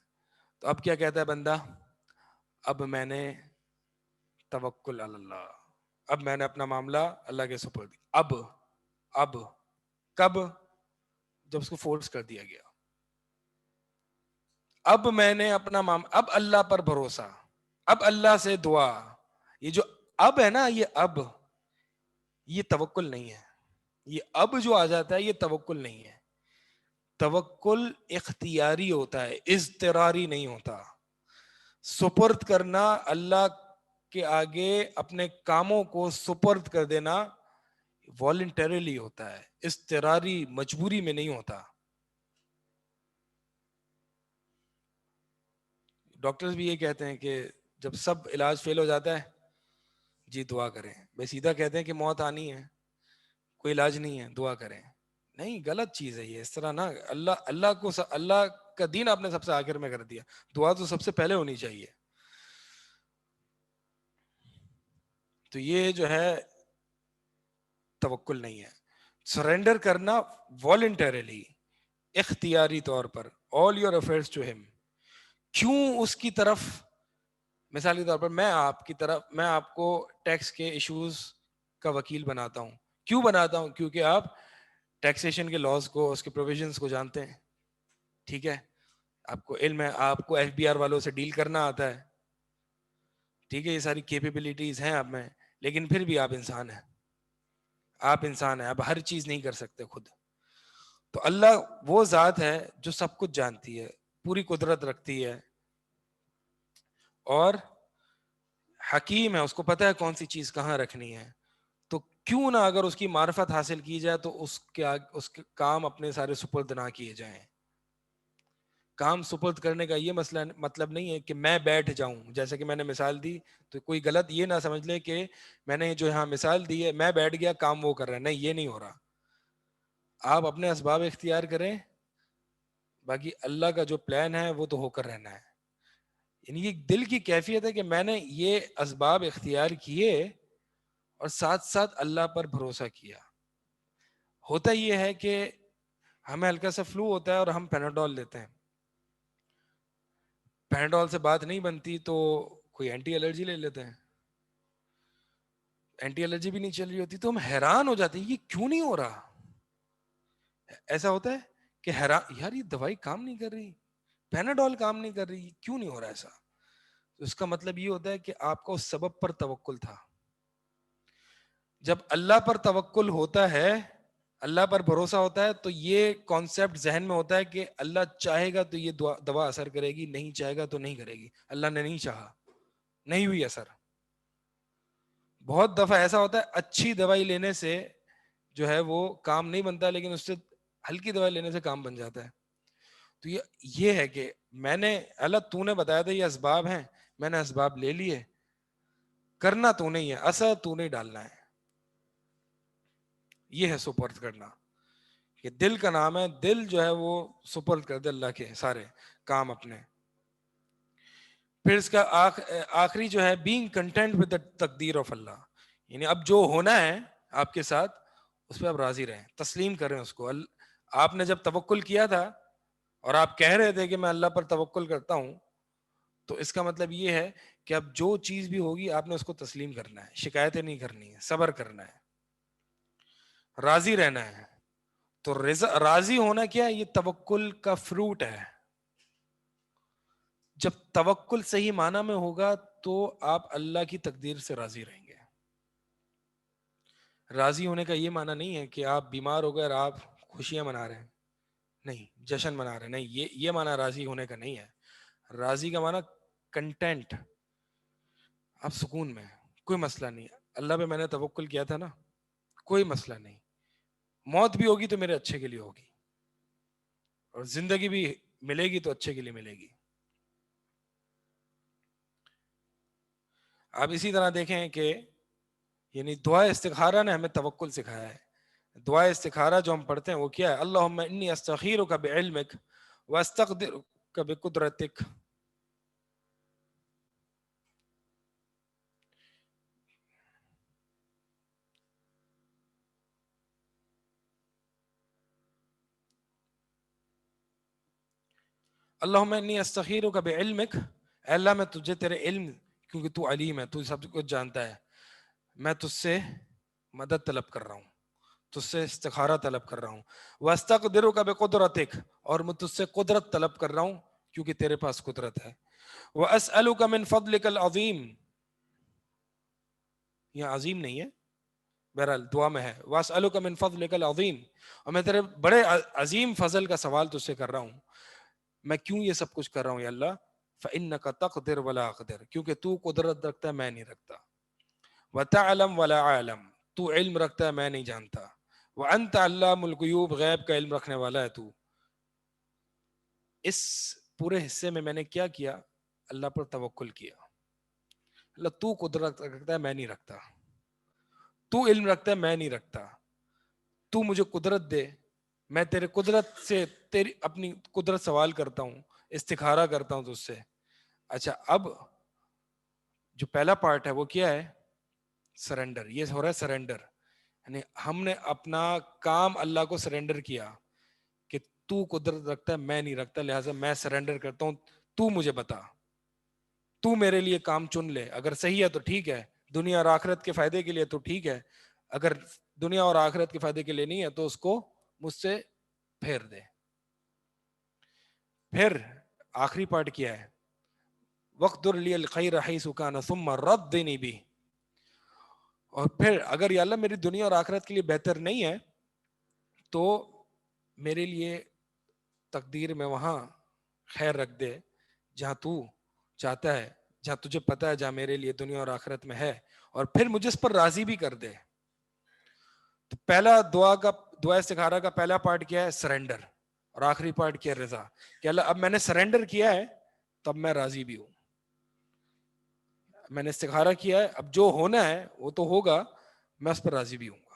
تو اب کیا کہتا ہے بندہ, اب میں نے توکل علی اللہ, اب میں نے اپنا معاملہ اللہ کے سپرد. اب کب؟ جب اس کو فورس کر دیا گیا. اب میں نے اپنا اب اللہ پر بھروسہ, اب اللہ سے دعا. یہ جو اب ہے نا, یہ توکل نہیں ہے. یہ اب جو آ جاتا ہے یہ توکل نہیں ہے. توکل اختیاری ہوتا ہے, اضطراری نہیں ہوتا. سپرد کرنا اللہ کے آگے, اپنے کاموں کو سپرد کر دینا والنٹریلی ہوتا ہے, اضطراری مجبوری میں نہیں ہوتا. ڈاکٹرز بھی یہ کہتے ہیں کہ جب سب علاج فیل ہو جاتا ہے, جی دعا کریں. بھائی سیدھا کہتے ہیں کہ موت آنی ہے, کوئی علاج نہیں ہے, دعا کریں. نہیں, غلط چیز ہے یہ. اس طرح نا, اللہ کا دین آپ نے سب سے آخر میں کر دیا. دعا تو سب سے پہلے ہونی چاہیے. تو یہ جو ہے توکل نہیں ہے. سرینڈر کرنا والنٹریلی, اختیاری طور پر, all your affairs to him. کیوں اس کی طرف, مثال کے طور پر میں آپ کو ٹیکس کے ایشوز کا وکیل بناتا ہوں. کیوں بناتا ہوں؟ کیونکہ آپ ٹیکسیشن کے لاز کو, اس کے پروویژنس کو جانتے ہیں. ٹھیک ہے, آپ کو علم ہے, آپ کو FBR والوں سے ڈیل کرنا آتا ہے. ٹھیک ہے, یہ ساری کیپیبلٹیز ہیں آپ میں, لیکن پھر بھی آپ انسان ہیں. آپ ہر چیز نہیں کر سکتے خود. تو اللہ وہ ذات ہے جو سب کچھ جانتی ہے, پوری قدرت رکھتی ہے, اور حکیم ہے, اس کو پتہ ہے کون سی چیز کہاں رکھنی ہے. تو کیوں نہ اگر اس کی معرفت حاصل کی جائے تو اس کے کام اپنے سارے سپرد نہ کیے جائیں. کام سپرد کرنے کا یہ مسئلہ مطلب نہیں ہے کہ میں بیٹھ جاؤں. جیسے کہ میں نے مثال دی, تو کوئی غلط یہ نہ سمجھ لے کہ میں نے جو یہاں مثال دی ہے میں بیٹھ گیا کام وہ کر رہا ہے. نہیں, یہ نہیں ہو رہا. آپ اپنے اسباب اختیار کریں, باقی اللہ کا جو پلان ہے وہ تو ہو کر رہنا ہے. یعنی یہ دل کی کیفیت ہے کہ میں نے یہ اسباب اختیار کیے اور ساتھ ساتھ اللہ پر بھروسہ کیا. ہوتا یہ ہے کہ ہمیں ہلکا سا فلو ہوتا ہے اور ہم پیناڈول لیتے ہیں. پیناڈول سے بات نہیں بنتی تو کوئی اینٹی الرجی لے لیتے ہیں. اینٹی الرجی بھی نہیں چل رہی ہوتی تو ہم حیران ہو جاتے ہیں یہ کیوں نہیں ہو رہا. ایسا ہوتا ہے کہ حیران, یار یہ دوائی کام نہیں کر رہی, پیناڈول کام نہیں کر رہی, کیوں نہیں ہو رہا ایسا. تو اس کا مطلب یہ ہوتا ہے کہ آپ کا اس سبب پر توکل تھا. جب اللہ پر توکل ہوتا ہے, اللہ پر بھروسہ ہوتا ہے, تو یہ کانسیپٹ ذہن میں ہوتا ہے کہ اللہ چاہے گا تو یہ دوا اثر کرے گی, نہیں چاہے گا تو نہیں کرے گی. اللہ نے نہیں چاہا, نہیں ہوئی اثر. بہت دفعہ ایسا ہوتا ہے اچھی دوائی لینے سے جو ہے وہ کام نہیں بنتا, لیکن اس سے ہلکی دوائی لینے سے کام بن جاتا ہے. تو یہ ہے کہ میں نے, اللہ تو نے بتایا تھا یہ اسباب ہیں, میں نے اسباب لے لیے, کرنا تو نہیں ہے, اثر تو نہیں ڈالنا ہے. یہ ہے سپرد کرنا, کہ دل کا نام ہے. دل جو ہے وہ سپرد کر دے اللہ کے سارے کام اپنے. پھر اس کا آخری جو ہے بینگ کنٹینٹ ود دا تقدیر آف اللہ, یعنی اب جو ہونا ہے آپ کے ساتھ اس پہ آپ راضی رہیں, تسلیم کریں اس کو. آپ نے جب توکل کیا تھا اور آپ کہہ رہے تھے کہ میں اللہ پر توکل کرتا ہوں, تو اس کا مطلب یہ ہے کہ اب جو چیز بھی ہوگی آپ نے اس کو تسلیم کرنا ہے, شکایتیں نہیں کرنی ہے, صبر کرنا ہے, راضی رہنا ہے. تو راضی ہونا کیا ہے, یہ توکل کا فروٹ ہے. جب توکل صحیح معنی میں ہوگا تو آپ اللہ کی تقدیر سے راضی رہیں گے. راضی ہونے کا یہ معنی نہیں ہے کہ آپ بیمار ہو گئے اور آپ خوشیاں منا رہے ہیں, نہیں, جشن منا رہے ہیں, نہیں, یہ معنی راضی ہونے کا نہیں ہے. راضی کا معنی کنٹینٹ, آپ سکون میں, کوئی مسئلہ نہیں. اللہ پہ میں نے توکل کیا تھا نا, کوئی مسئلہ نہیں. موت بھی ہوگی تو میرے اچھے کے لیے ہوگی, اور زندگی بھی ملے گی تو اچھے کے لیے ملے گی. آپ اسی طرح دیکھیں کہ یعنی دعا استخارہ نے ہمیں توکل سکھایا ہے. دعا استخارہ جو ہم پڑھتے ہیں وہ کیا ہے؟ اللہم انی استخیرک بعلمک واستقدرک بقدرتک. اللہم انی استخیرک بعلمک، اے اللہ میں تجھے تیرے علم، کیونکہ تو علیم ہے، تو سب کچھ جانتا ہے، میں تجھ سے مدد طلب کر رہا ہوں، تجھ سے استخارہ طلب کر رہا ہوں. واستقدرک بقدرتک، اور میں تجھ سے قدرت طلب کر رہا ہوں کیونکہ تیرے پاس قدرت ہے. واسألک من فضلک العظیم، یہ عظیم نہیں ہے، بہرحال دعا میں ہے. واسألک من فضلک العظیم، اور میں تیرے بڑے عظیم فضل کا سوال تجھ سے کر رہا ہوں. میں کیوں یہ سب کچھ کر رہا ہوں یا اللہ؟ فإنک تقدر ولا اقدر، کیونکہ تو قدرت رکھتا ہے میں نہیں رکھتا. وتعلم ولا اعلم، تو علم رکھتا ہے میں نہیں جانتا. وانت علام الغیوب، غیب کا علم رکھنے والا ہے تو. اس پورے حصے میں نے کیا کیا؟ اللہ پر توکل کیا. اللہ تو قدرت رکھتا ہے میں نہیں رکھتا، تو علم رکھتا ہے میں نہیں رکھتا، تو مجھے قدرت دے، میں تیرے قدرت سے تیری اپنی قدرت سوال کرتا ہوں، استخارہ کرتا ہوں تجھ سے. اچھا، اب جو پہلا پارٹ ہے وہ کیا ہے؟ سرنڈر. یہ ہو رہا ہے سرنڈر، یعنی ہم نے اپنا کام اللہ کو سرنڈر کیا کہ تو قدرت رکھتا ہے میں نہیں رکھتا، لہٰذا میں سرنڈر کرتا ہوں، تو مجھے بتا، تو میرے لیے کام چن لے، اگر صحیح ہے تو ٹھیک ہے، دنیا اور آخرت کے فائدے کے لیے تو ٹھیک ہے، اگر دنیا اور آخرت کے فائدے کے لیے نہیں ہے تو اس کو مجھ سے پھیر دے. پھر آخری پارٹ کیا ہے؟ وقدر لی الخیر حیث کان ثم ردنی بہ. اور پھر اگر یا اللہ میری دنیا اور آخرت کے لیے بہتر نہیں ہے تو میرے لیے تقدیر میں وہاں خیر رکھ دے جہاں تو چاہتا ہے، جہاں تجھے پتا ہے، جہاں میرے لیے دنیا اور آخرت میں ہے، اور پھر مجھے اس پر راضی بھی کر دے. تو پہلا دعا استخارہ کا پہلا پارٹ کیا ہے؟ سرنڈر. اور آخری پارٹ کیا ہے؟ رضا. کہ اللہ اب میں نے سرنڈر کیا ہے تب میں راضی بھی ہوں. میں نے استخارہ کیا ہے، اب جو ہونا ہے وہ تو ہوگا، میں اس پر راضی بھی ہوں گا.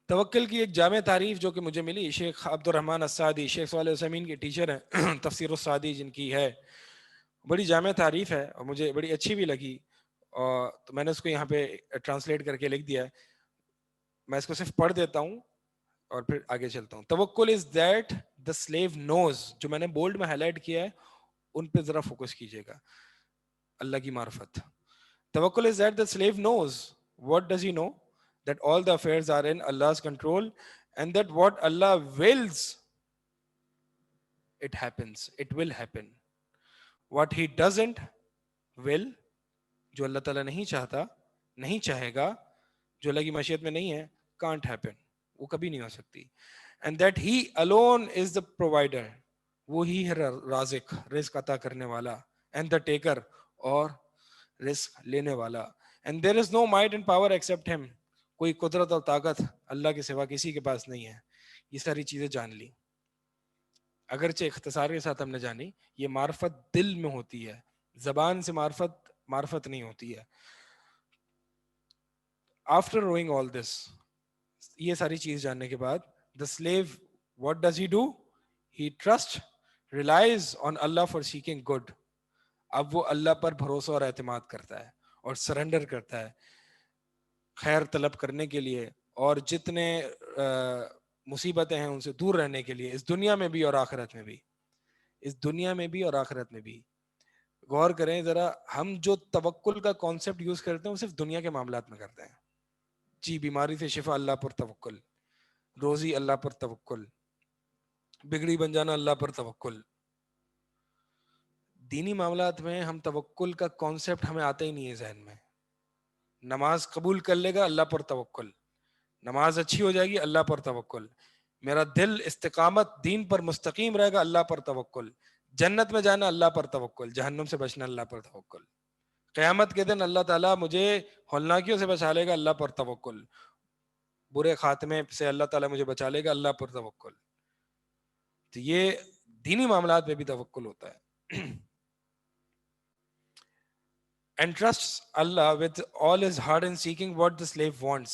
توکل کی ایک جامع تعریف جو کہ مجھے ملی، شیخ عبد الرحمن السعدی، شیخ صالح العثیمین کے ٹیچر ہیں، تفسیر السعدی جن کی ہے، بڑی جامع تعریف ہے اور مجھے بڑی اچھی بھی لگی، اور تو میں نے اس کو یہاں پہ ٹرانسلیٹ کر کے لکھ دیا ہے. میں اس کو صرف پڑھ دیتا ہوں اور پھر آگے چلتا ہوں. توکل از دیٹ دا سلیو نوز، جو میں نے بولڈ میں ہائی لائٹ کیا ہے ان پہ ذرا فوکس کیجیے گا. اللہ کی معرفت. توکل is that the slave knows. What does he know? That all the affairs are in Allah's control and that what Allah wills, it happens. It will happen. What he doesn't will, جو اللہ تعالیٰ نہیں چاہتا، نہیں چاہے گا، جو اللہ کی مشیت میں نہیں ہے، can't happen. وہ کبھی نہیں ہو سکتی. And that he alone is the provider. وہی ہے رازق، رزق عطا کرنے والا، and the taker، اور رزق لینے والا. And there is no might and power except him. کوئی قدرت اور طاقت اللہ کے سوا کسی کے پاس نہیں ہے. یہ ساری چیزیں جان لی، اگرچہ اختصار کے ساتھ ہم نے جانی. یہ معرفت دل میں ہوتی ہے، زبان سے معرفت نہیں ہوتی ہے. After knowing all this، یہ ساری چیز جاننے کے بعد، the slave what does he do? He trusts, relies on Allah for seeking good. اب وہ اللہ پر بھروسہ اور اعتماد کرتا ہے اور سرنڈر کرتا ہے خیر طلب کرنے کے لیے، اور جتنے مصیبتیں ہیں ان سے دور رہنے کے لیے، اس دنیا میں بھی اور آخرت میں بھی. اس دنیا میں بھی اور آخرت میں بھی. غور کریں ذرا، ہم جو توکل کا کانسیپٹ یوز کرتے ہیں وہ صرف دنیا کے معاملات میں کرتے ہیں. جی، بیماری سے شفا اللہ پر توکل، روزی اللہ پر توکل، بگڑی بن جانا اللہ پر توکل. دینی معاملات میں ہم توکل کا کانسیپٹ ہمیں آتا ہی نہیں ہے ذہن میں. نماز قبول کر لے گا اللہ پر توکل، نماز اچھی ہو جائے گی اللہ پر توکل، میرا دل استقامت دین پر مستقیم رہے گا اللہ پر توکل، جنت میں جانا اللہ پر توکل، جہنم سے بچنا اللہ پر توکل، قیامت کے دن اللہ تعالیٰ مجھے ہولناکیوں سے بچا لے گا اللہ پر توکل، برے خاتمے سے اللہ تعالیٰ مجھے بچا لے گا اللہ پر توکل. تو یہ دینی معاملات میں بھی توکل ہوتا ہے. And trusts Allah with all his heart in seeking what the slave wants.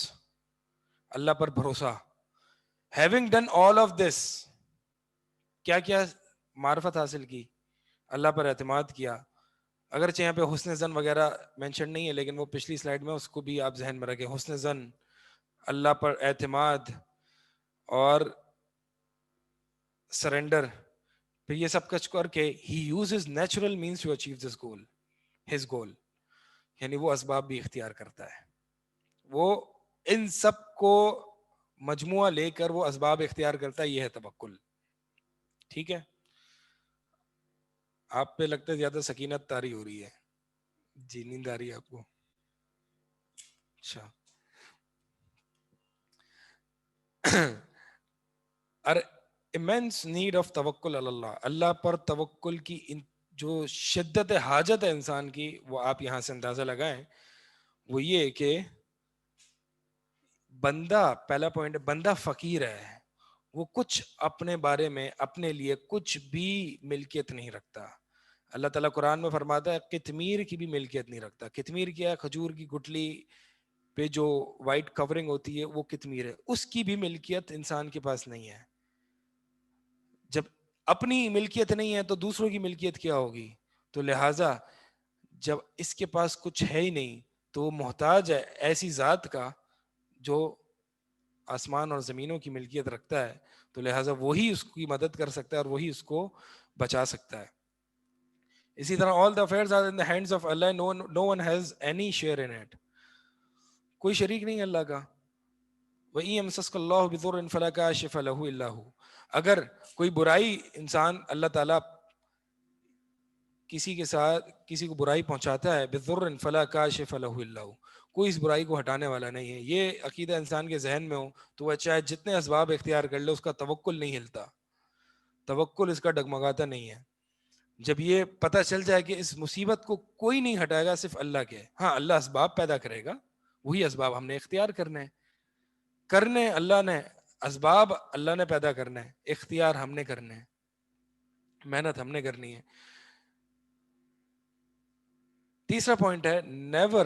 اللہ پر بھروسہ. Having done all of this, کیا کیا معرفت حاصل کی, اللہ پر اعتماد کیا. اگرچہ یہاں پہ حسن زن وغیرہ مینشن نہیں ہے, لیکن وہ پچھلی سلائڈ میں اس کو بھی آپ ذہن میں رکھیں. حسن زن, اللہ پر اعتماد اور سرنڈر. پھر یہ سب کچھ کر کے he uses natural means to achieve this goal, his goal. یعنی وہ اسباب بھی اختیار کرتا ہے. وہ ان سب کو مجموعہ لے کر وہ اسباب اختیار کرتا ہے. یہ ہے توکل. ٹھیک ہے, آپ پہ لگتا ہے زیادہ سکینت طاری ہو رہی ہے. جی نیند آ رہی ہے آپ کو؟ اچھا. immense need of توکل علی اللہ, اللہ پر توکل کی جو شدت حاجت ہے انسان کی, وہ آپ یہاں سے اندازہ لگائیں. وہ یہ کہ بندہ, پہلا پوائنٹ, بندہ فقیر ہے. وہ کچھ اپنے بارے میں اپنے لیے کچھ بھی ملکیت نہیں رکھتا. اللہ تعالیٰ قرآن میں فرماتا ہے قطمیر کی بھی ملکیت نہیں رکھتا. قطمیر کیا ہے؟ کھجور کی گٹلی پہ جو وائٹ کورنگ ہوتی ہے وہ قطمیر ہے. اس کی بھی ملکیت انسان کے پاس نہیں ہے. جب اپنی ملکیت نہیں ہے تو دوسروں کی ملکیت کیا ہوگی؟ تو لہٰذا جب اس کے پاس کچھ ہے ہی نہیں تو وہ محتاج ہے ایسی ذات کا جو آسمان اور زمینوں کی ملکیت رکھتا ہے. تو لہٰذا وہی اس کی مدد کر سکتا ہے اور وہی اس کو بچا سکتا ہے. اسی طرح all the affairs are in the hands of Allah, no one has any share in it. کوئی شریک نہیں اللہ کا. وَإِن يَمْسَسْكَ اللَّهُ بِضُرٍّ فَلَا كَاشِفَ لَهُ إِلَّا هُوَ. اگر کوئی برائی انسان, اللہ تعالیٰ کسی کے ساتھ کسی کو برائی پہنچاتا ہے, بِضُرٍّ فَلَا كَاشِفَ لَهُ إِلَّا هُوَ, کوئی اس برائی کو ہٹانے والا نہیں ہے. یہ عقیدہ انسان کے ذہن میں ہو تو وہ چاہے جتنے اسباب اختیار کر لے اس کا توکل نہیں ہلتا, توکل اس کا ڈگمگاتا نہیں ہے. جب یہ پتہ چل جائے کہ اس مصیبت کو کوئی نہیں ہٹائے گا صرف اللہ کے, ہاں اللہ اسباب پیدا کرے گا, وہی اسباب ہم نے اختیار کرنے اللہ نے, اسباب اللہ نے پیدا کرنے, اختیار ہم نے کرنے, محنت ہم نے کرنی ہے. تیسرا پوائنٹ ہے never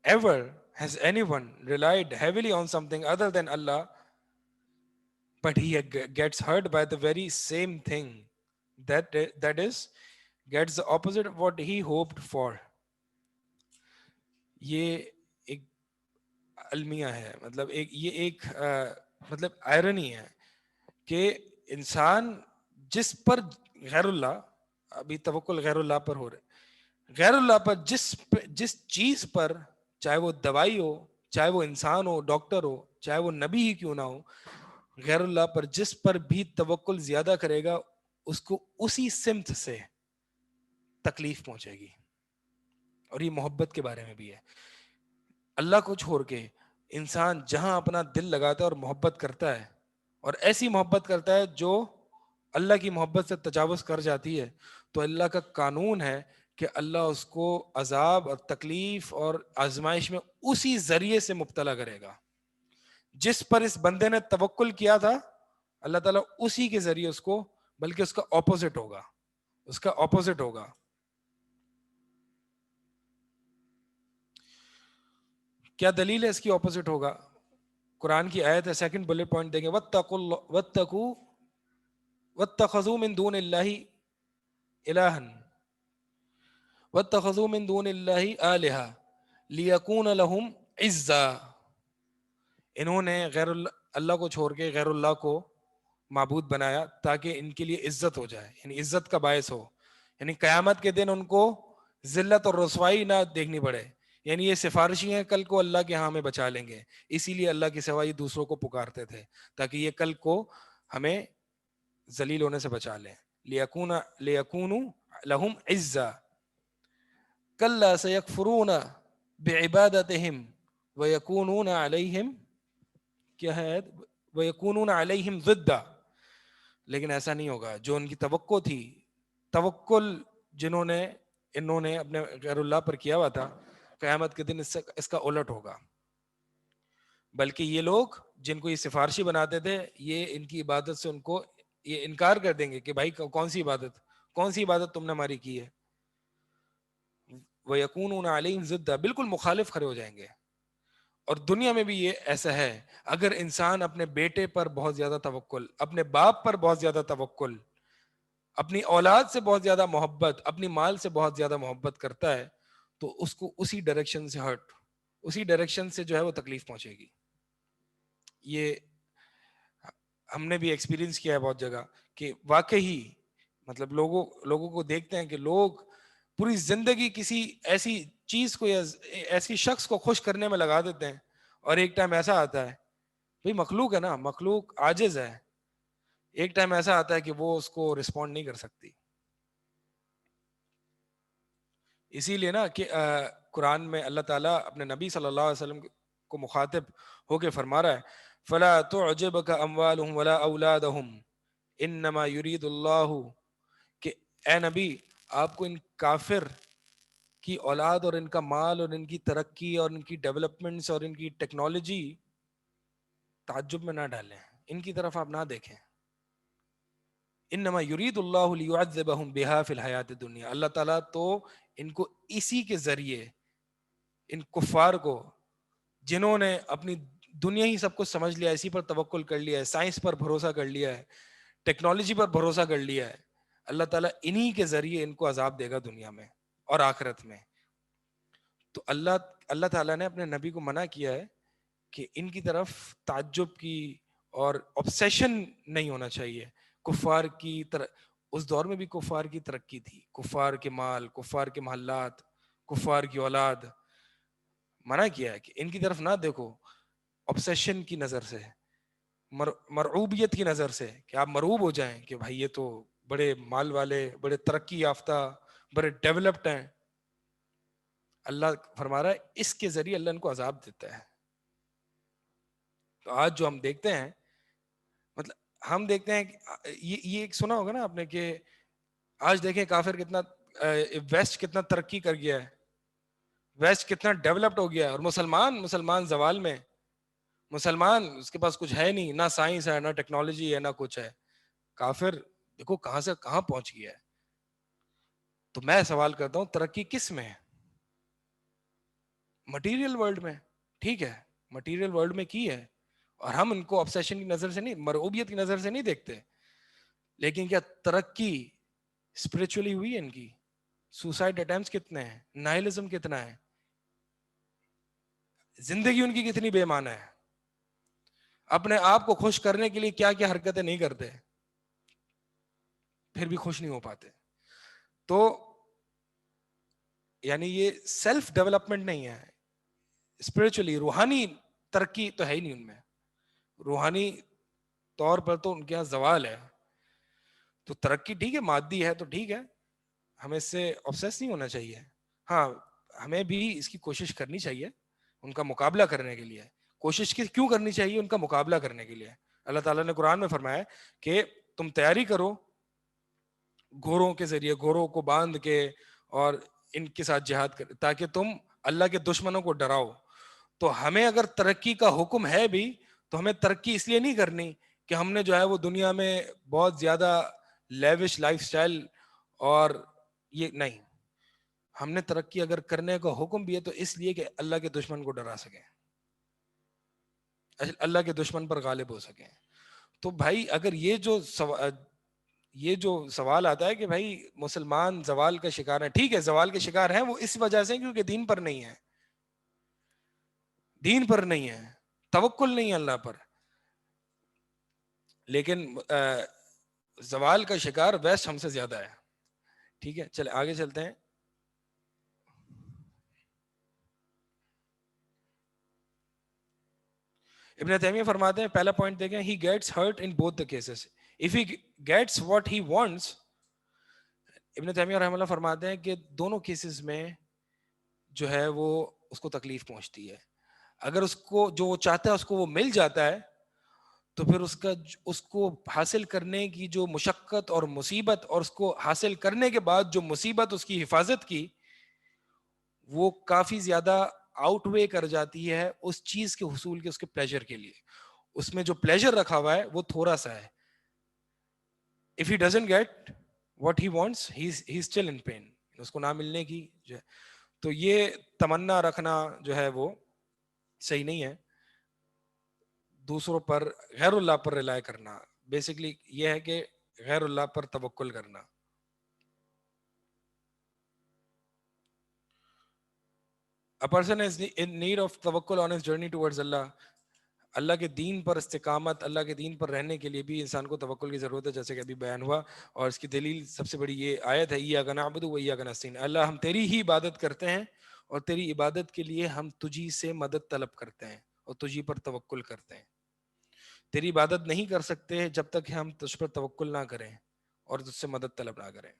ever has anyone relied heavily on something other than Allah but he gets hurt by the very same thing, that is gets the opposite of what he hoped for. یہ ایک المیہ ہے, مطلب یہ ایک مطلب irony ہے کہ انسان جس پر غیر اللہ, ابھی توکل غیر اللہ پر ہو رہے, غیر اللہ پر جس چیز پر, چاہے وہ دوائی ہو, چاہے وہ انسان ہو, ڈاکٹر ہو, چاہے وہ نبی ہی کیوں نہ ہو, غیر اللہ پر جس پر بھی توکل زیادہ کرے گا اس کو اسی سمت سے تکلیف پہنچے گی. اور یہ محبت کے بارے میں بھی ہے. اللہ کو چھوڑ کے انسان جہاں اپنا دل لگاتا ہے اور محبت کرتا ہے, اور ایسی محبت کرتا ہے جو اللہ کی محبت سے تجاوز کر جاتی ہے, تو اللہ کا قانون ہے کہ اللہ اس کو عذاب اور تکلیف اور آزمائش میں اسی ذریعے سے مبتلا کرے گا. جس پر اس بندے نے توکل کیا تھا اللہ تعالیٰ اسی کے ذریعے اس کو, بلکہ اس کا اپوزٹ ہوگا, اس کا اپوزٹ ہوگا. کیا دلیل ہے اس کی اپوزٹ ہوگا؟ قرآن کی آیت ہے, سیکنڈ بلٹ پوائنٹ دیں گے, واتخذوا من دون اللہ الہا واتخذوا من دون اللہ آلہا لیکون لہم عزا. انہوں نے غیر اللہ کو چھوڑ کے غیر اللہ کو معبود بنایا تاکہ ان کے لیے عزت ہو جائے, یعنی عزت کا باعث ہو, یعنی قیامت کے دن ان کو ذلت اور رسوائی نہ دیکھنی پڑے. یعنی یہ سفارشی ہیں, کل کو اللہ کے ہاں ہمیں بچا لیں گے, اسی لیے اللہ کی سوا یہ دوسروں کو پکارتے تھے تاکہ یہ کل کو ہمیں ذلیل ہونے سے بچا لیں. لیکونوا لہم عزا کلا سیکفرون بعبادتہم ویکونون علیہم, کیا ہے, ویکونون علیہم ضدا. لیکن ایسا نہیں ہوگا. جو ان کی توقع تھی, توکل انہوں نے اپنے غیر اللہ پر کیا ہوا تھا, قیامت کے دن اس کا الٹ ہوگا. بلکہ یہ لوگ جن کو یہ سفارشی بناتے تھے, یہ ان کی عبادت سے ان کو یہ انکار کر دیں گے کہ بھائی کون سی عبادت تم نے ہماری کی ہے. وَيَكُونُونَ عَلَيْهِمْ ضِدًّا، بالکل مخالف کھڑے ہو جائیں گے. اور دنیا میں بھی یہ ایسا ہے، اگر انسان اپنے بیٹے پر بہت زیادہ توکل، اپنے باپ پر بہت زیادہ توکل، اپنی اولاد سے بہت زیادہ محبت، اپنی مال سے بہت زیادہ محبت کرتا ہے، تو اس کو اسی ڈائریکشن سے اسی ڈائریکشن سے جو ہے وہ تکلیف پہنچے گی. یہ ہم نے بھی ایکسپیرینس کیا ہے بہت جگہ کہ واقعی مطلب لوگوں کو دیکھتے ہیں کہ لوگ پوری زندگی کسی ایسی چیز کو یا ایسی شخص کو خوش کرنے میں لگا دیتے ہیں، اور ایک ٹائم ایسا آتا ہے، بھئی مخلوق ہے نا، مخلوق عاجز ہے، ایک ٹائم ایسا آتا ہے کہ وہ اس کو رسپونڈ نہیں کر سکتی. اسی لیے نا کہ قرآن میں اللہ تعالیٰ اپنے نبی صلی اللہ علیہ وسلم کو مخاطب ہو کے فرما رہا ہے فلا تعجبک اموالہم ولا اولادہم انما یرید اللہ، کہ اے نبی آپ کو ان کافر کی اولاد اور ان کا مال اور ان کی ترقی اور ان کی ڈیولپمنٹس اور ان کی ٹیکنالوجی تعجب میں نہ ڈالیں، ان کی طرف آپ نہ دیکھیں. انما یرید اللہ لیعذبہم بہا فی الحیات الدنیا، اللہ تعالیٰ تو ان کو اسی کے ذریعے، ان کفار کو جنہوں نے اپنی دنیا ہی سب کچھ سمجھ لیا، اسی پر توکل کر لیا ہے، سائنس پر بھروسہ کر لیا ہے، ٹیکنالوجی پر بھروسہ کر لیا ہے، اللہ تعالیٰ انہی کے ذریعے ان کو عذاب دے گا دنیا میں اور آخرت میں. تو اللہ تعالیٰ نے اپنے نبی کو منع کیا ہے کہ ان کی طرف تعجب کی اور obsession نہیں ہونا چاہیے. کفار کی اس دور میں بھی کفار کی ترقی تھی، کفار کے مال، کفار کے محلات، کفار کی اولاد. منع کیا ہے کہ ان کی طرف نہ دیکھو obsession کی نظر سے، مرعوبیت کی نظر سے، کہ آپ مرعوب ہو جائیں کہ بھائی یہ تو بڑے مال والے، بڑے ترقی یافتہ، بڑے ڈیولپڈ ہیں. اللہ فرما رہا ہے اس کے ذریعے اللہ ان کو عذاب دیتا ہے. تو آج جو ہم دیکھتے ہیں، مطلب ہم دیکھتے ہیں یہ ایک سنا ہوگا نا آپ نے کہ آج دیکھیں کافر کتنا، ویسٹ کتنا ترقی کر گیا ہے، ویسٹ کتنا ڈیولپڈ ہو گیا ہے، اور مسلمان زوال میں. مسلمان اس کے پاس کچھ ہے نہیں، نہ سائنس ہے، نہ ٹیکنالوجی ہے، نہ کچھ ہے. کافر دیکھو کہاں سے کہاں پہنچ گیا ہے. تو میں سوال کرتا ہوں ترقی کس میں ہے؟ مٹیریل ورلڈ میں. ٹھیک ہے، مٹیریل ورلڈ میں کی ہے، اور ہم ان کو obsession کی نظر سے نہیں، مرعوبیت کی نظر سے نہیں دیکھتے. لیکن کیا ترقی اسپرچولی ہوئی ہے ان کی؟ سوسائڈ اٹیمپٹس کتنے ہیں، نائلزم کتنا ہے، زندگی ان کی کتنی بے معنی ہے، اپنے آپ کو خوش کرنے کے لیے کیا کیا حرکتیں نہیں کرتے، پھر بھی خوش نہیں ہو پاتے. تو یعنی یہ سیلف ڈیولپمنٹ نہیں ہے، اسپرچولی روحانی ترقی تو ہے ہی نہیں ان میں، روحانی طور پر تو ان کے یہاں زوال ہے. تو ترقی ٹھیک ہے، مادی ہے تو ٹھیک ہے، ہمیں اس سے obsess نہیں ہونا چاہیے. ہاں ہمیں بھی اس کی کوشش کرنی چاہیے ان کا مقابلہ کرنے کے لیے. کوشش کیوں کرنی چاہیے؟ ان کا مقابلہ کرنے کے لیے. اللہ تعالیٰ نے قرآن میں فرمایا کہ تم تیاری کرو گھوڑوں کے ذریعے، گھوڑوں کو باندھ کے اور ان کے ساتھ جہاد کر، تاکہ تم اللہ کے دشمنوں کو ڈراؤ. تو ہمیں اگر ترقی کا حکم ہے بھی تو ہمیں ترقی اس لیے نہیں کرنی کہ ہم نے جو ہے وہ دنیا میں بہت زیادہ لیوش لائف سٹائل، اور یہ نہیں. ہم نے ترقی اگر کرنے کا حکم بھی ہے تو اس لیے کہ اللہ کے دشمن کو ڈرا سکیں، اللہ کے دشمن پر غالب ہو سکیں. تو بھائی اگر یہ جو سوال آتا ہے کہ بھائی مسلمان زوال کا شکار ہے، ٹھیک ہے زوال کے شکار ہیں وہ اس وجہ سے کیونکہ دین پر نہیں ہے، دین پر نہیں ہے، توکل نہیں ہے اللہ پر. لیکن زوال کا شکار ویسٹ ہم سے زیادہ ہے. ٹھیک ہے چلے آگے چلتے ہیں. ابن تیمیہ فرماتے ہیں پہلا پوائنٹ دیکھیں، he gets hurt in both the cases. If he gets what he wants، ابن تیمیہ رحمہ اللہ فرماتے ہیں کہ دونوں کیسز میں جو ہے وہ اس کو تکلیف پہنچتی ہے. اگر اس کو جو وہ چاہتا ہے اس کو وہ مل جاتا ہے تو پھر اس کو حاصل کرنے کی جو مشقت اور مصیبت، اور اس کو حاصل کرنے کے بعد جو مصیبت اس کی حفاظت کی، وہ کافی زیادہ آؤٹ وے کر جاتی ہے اس چیز کے حصول کے، اس کے پلیجر کے لیے. اس میں جو پلیجر رکھا ہوا ہے وہ تھوڑا سا ہے. if he doesn't get what he wants, he's still in pain. اس کو نہ ملنے کی جو ہے تو یہ تمنا رکھنا جو ہے وہ صحیح نہیں ہے. دوسروں پر غیر اللہ پر ریلائی کرنا بیسکلی یہ ہے کہ غیر اللہ پر توکل کرنا. A person is in need of tawakkul on his journey towards Allah. اللہ کے دین پر استقامت, اللہ کے دین پر رہنے کے لیے بھی انسان کو توکل کی ضرورت ہے, جیسے کہ ابھی بیان ہوا. اور اس کی دلیل سب سے بڑی یہ آیت ہے, ایاک نعبد و ایاک نستعین, اللہ ہم تیری ہی عبادت کرتے ہیں اور تیری عبادت کے لیے ہم تجھی سے مدد طلب کرتے ہیں اور تجھی پر توکل کرتے ہیں. تیری عبادت نہیں کر سکتے جب تک ہم تجھ پر توکل نہ کریں اور تجھ سے مدد طلب نہ کریں.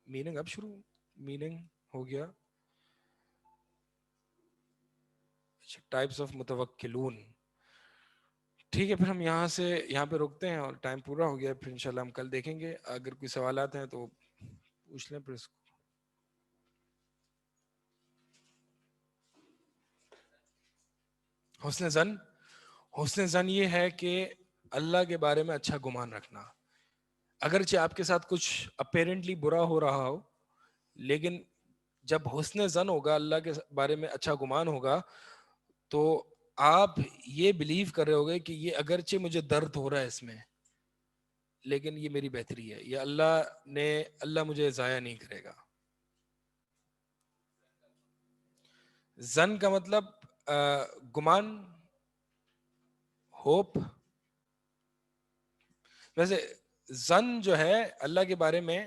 میننگ اب شروع, میننگ ہو گیا. ٹائپس آف متوکلون. ٹھیک ہے, پھر ہم یہاں پہ روکتے ہیں اور ٹائم پورا ہو گیا. پھر انشاءاللہ ہم کل دیکھیں گے. اگر کوئی سوالات ہیں تو پوچھ لیں. پھر اس کو حسن زن یہ ہے کہ اللہ کے بارے میں اچھا گمان رکھنا. اگرچہ آپ کے ساتھ کچھ اپیرنٹلی برا ہو رہا ہو, لیکن جب حسن زن ہوگا, اللہ کے بارے میں اچھا گمان ہوگا, تو آپ یہ بلیو کر رہے ہوگے کہ یہ اگرچہ مجھے درد ہو رہا ہے اس میں, لیکن یہ میری بہتری ہے, یہ اللہ مجھے ضائع نہیں کرے گا. زن کا مطلب گمان, ہوپ. ویسے زن جو ہے اللہ کے بارے میں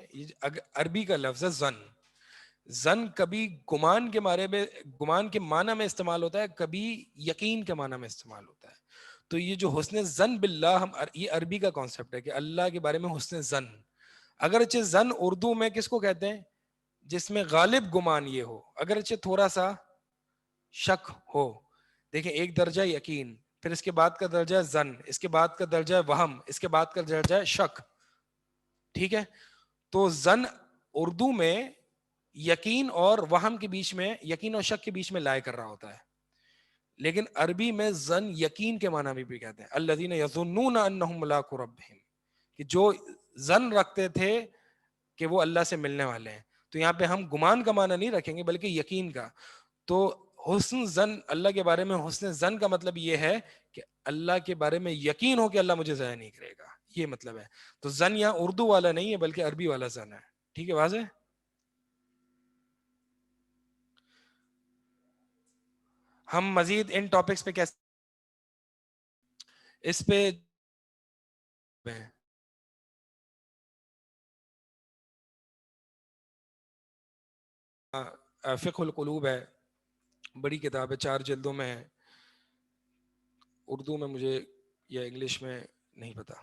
عربی کا لفظ ہے زن. زن کبھی گمان کے معنی میں استعمال ہوتا ہے, کبھی یقین کے معنی میں استعمال ہوتا ہے. تو یہ جو حسن زن باللہ, یہ عربی کا کانسیپٹ ہے کہ اللہ کے بارے میں حسن زن. اگرچہ زن اردو میں کس کو کہتے ہیں؟ جس میں غالب گمان یہ ہو, اگرچہ تھوڑا سا شک ہو. دیکھیں, ایک درجہ یقین, پھر اس کے بعد کا درجہ زن, اس کے بعد کا درجہ وہم, اس کے بعد کا درجہ شک. ٹھیک ہے, تو زن اردو میں یقین اور وہم کے بیچ میں, یقین اور شک کے بیچ میں لائے کر رہا ہوتا ہے. لیکن عربی میں زن یقین کے معنی میں بھی کہتے ہیں, الذین یظنون انہم ملاقو ربہم, کہ جو زن رکھتے تھے کہ وہ اللہ سے ملنے والے ہیں. تو یہاں پہ ہم گمان کا معنی نہیں رکھیں گے بلکہ یقین کا. تو حسن زن, اللہ کے بارے میں حسن زن کا مطلب یہ ہے کہ اللہ کے بارے میں یقین ہو کہ اللہ مجھے ضائع نہیں کرے گا, یہ مطلب ہے. تو زن یہاں اردو والا نہیں ہے بلکہ عربی والا زن ہے. ٹھیک ہے, واضح. ہم مزید ان ٹاپکس پہ کیسے اس پہ فقہ القلوب ہے, بڑی کتاب ہے, 4 جلدوں میں ہے. اردو میں مجھے یا انگلش میں نہیں پتا.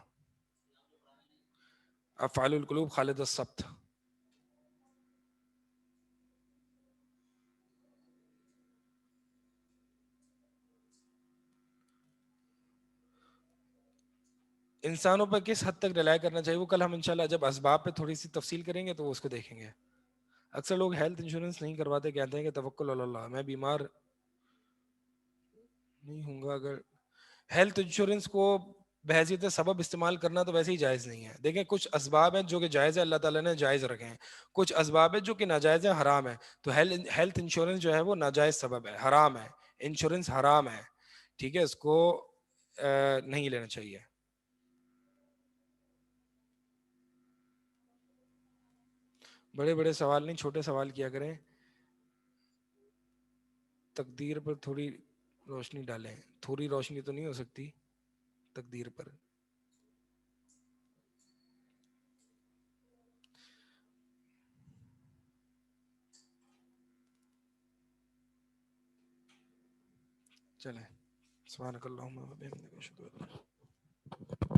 افعال القلوب, خالد السبت. انسانوں پر کس حد تک ریلائی کرنا چاہیے, وہ کل ہم انشاءاللہ جب اسباب پہ تھوڑی سی تفصیل کریں گے تو وہ اس کو دیکھیں گے. اکثر لوگ ہیلتھ انشورنس نہیں کرواتے, کہتے ہیں کہ توکل علی اللہ, میں بیمار نہیں ہوں گا. اگر ہیلتھ انشورنس کو بحیثیت سبب استعمال کرنا تو ویسے ہی جائز نہیں ہے. دیکھیں, کچھ اسباب ہیں جو کہ جائز ہے, اللہ تعالیٰ نے جائز رکھے ہیں. کچھ اسباب ہیں جو کہ ناجائز ہیں, حرام ہے. تو ہیلتھ انشورنس جو ہے وہ ناجائز سبب ہے, حرام ہے. انشورنس حرام ہے, ٹھیک ہے, اس کو نہیں لینا چاہیے. بڑے بڑے سوال نہیں, چھوٹے سوال کیا کریں. تقدیر پر تھوڑی روشنی ڈالیں. تھوڑی روشنی تو نہیں ہو سکتی تقدیر پر. چلیں, سبحانک اللہم و بحمدک, اشہد ان لا الہ الا انت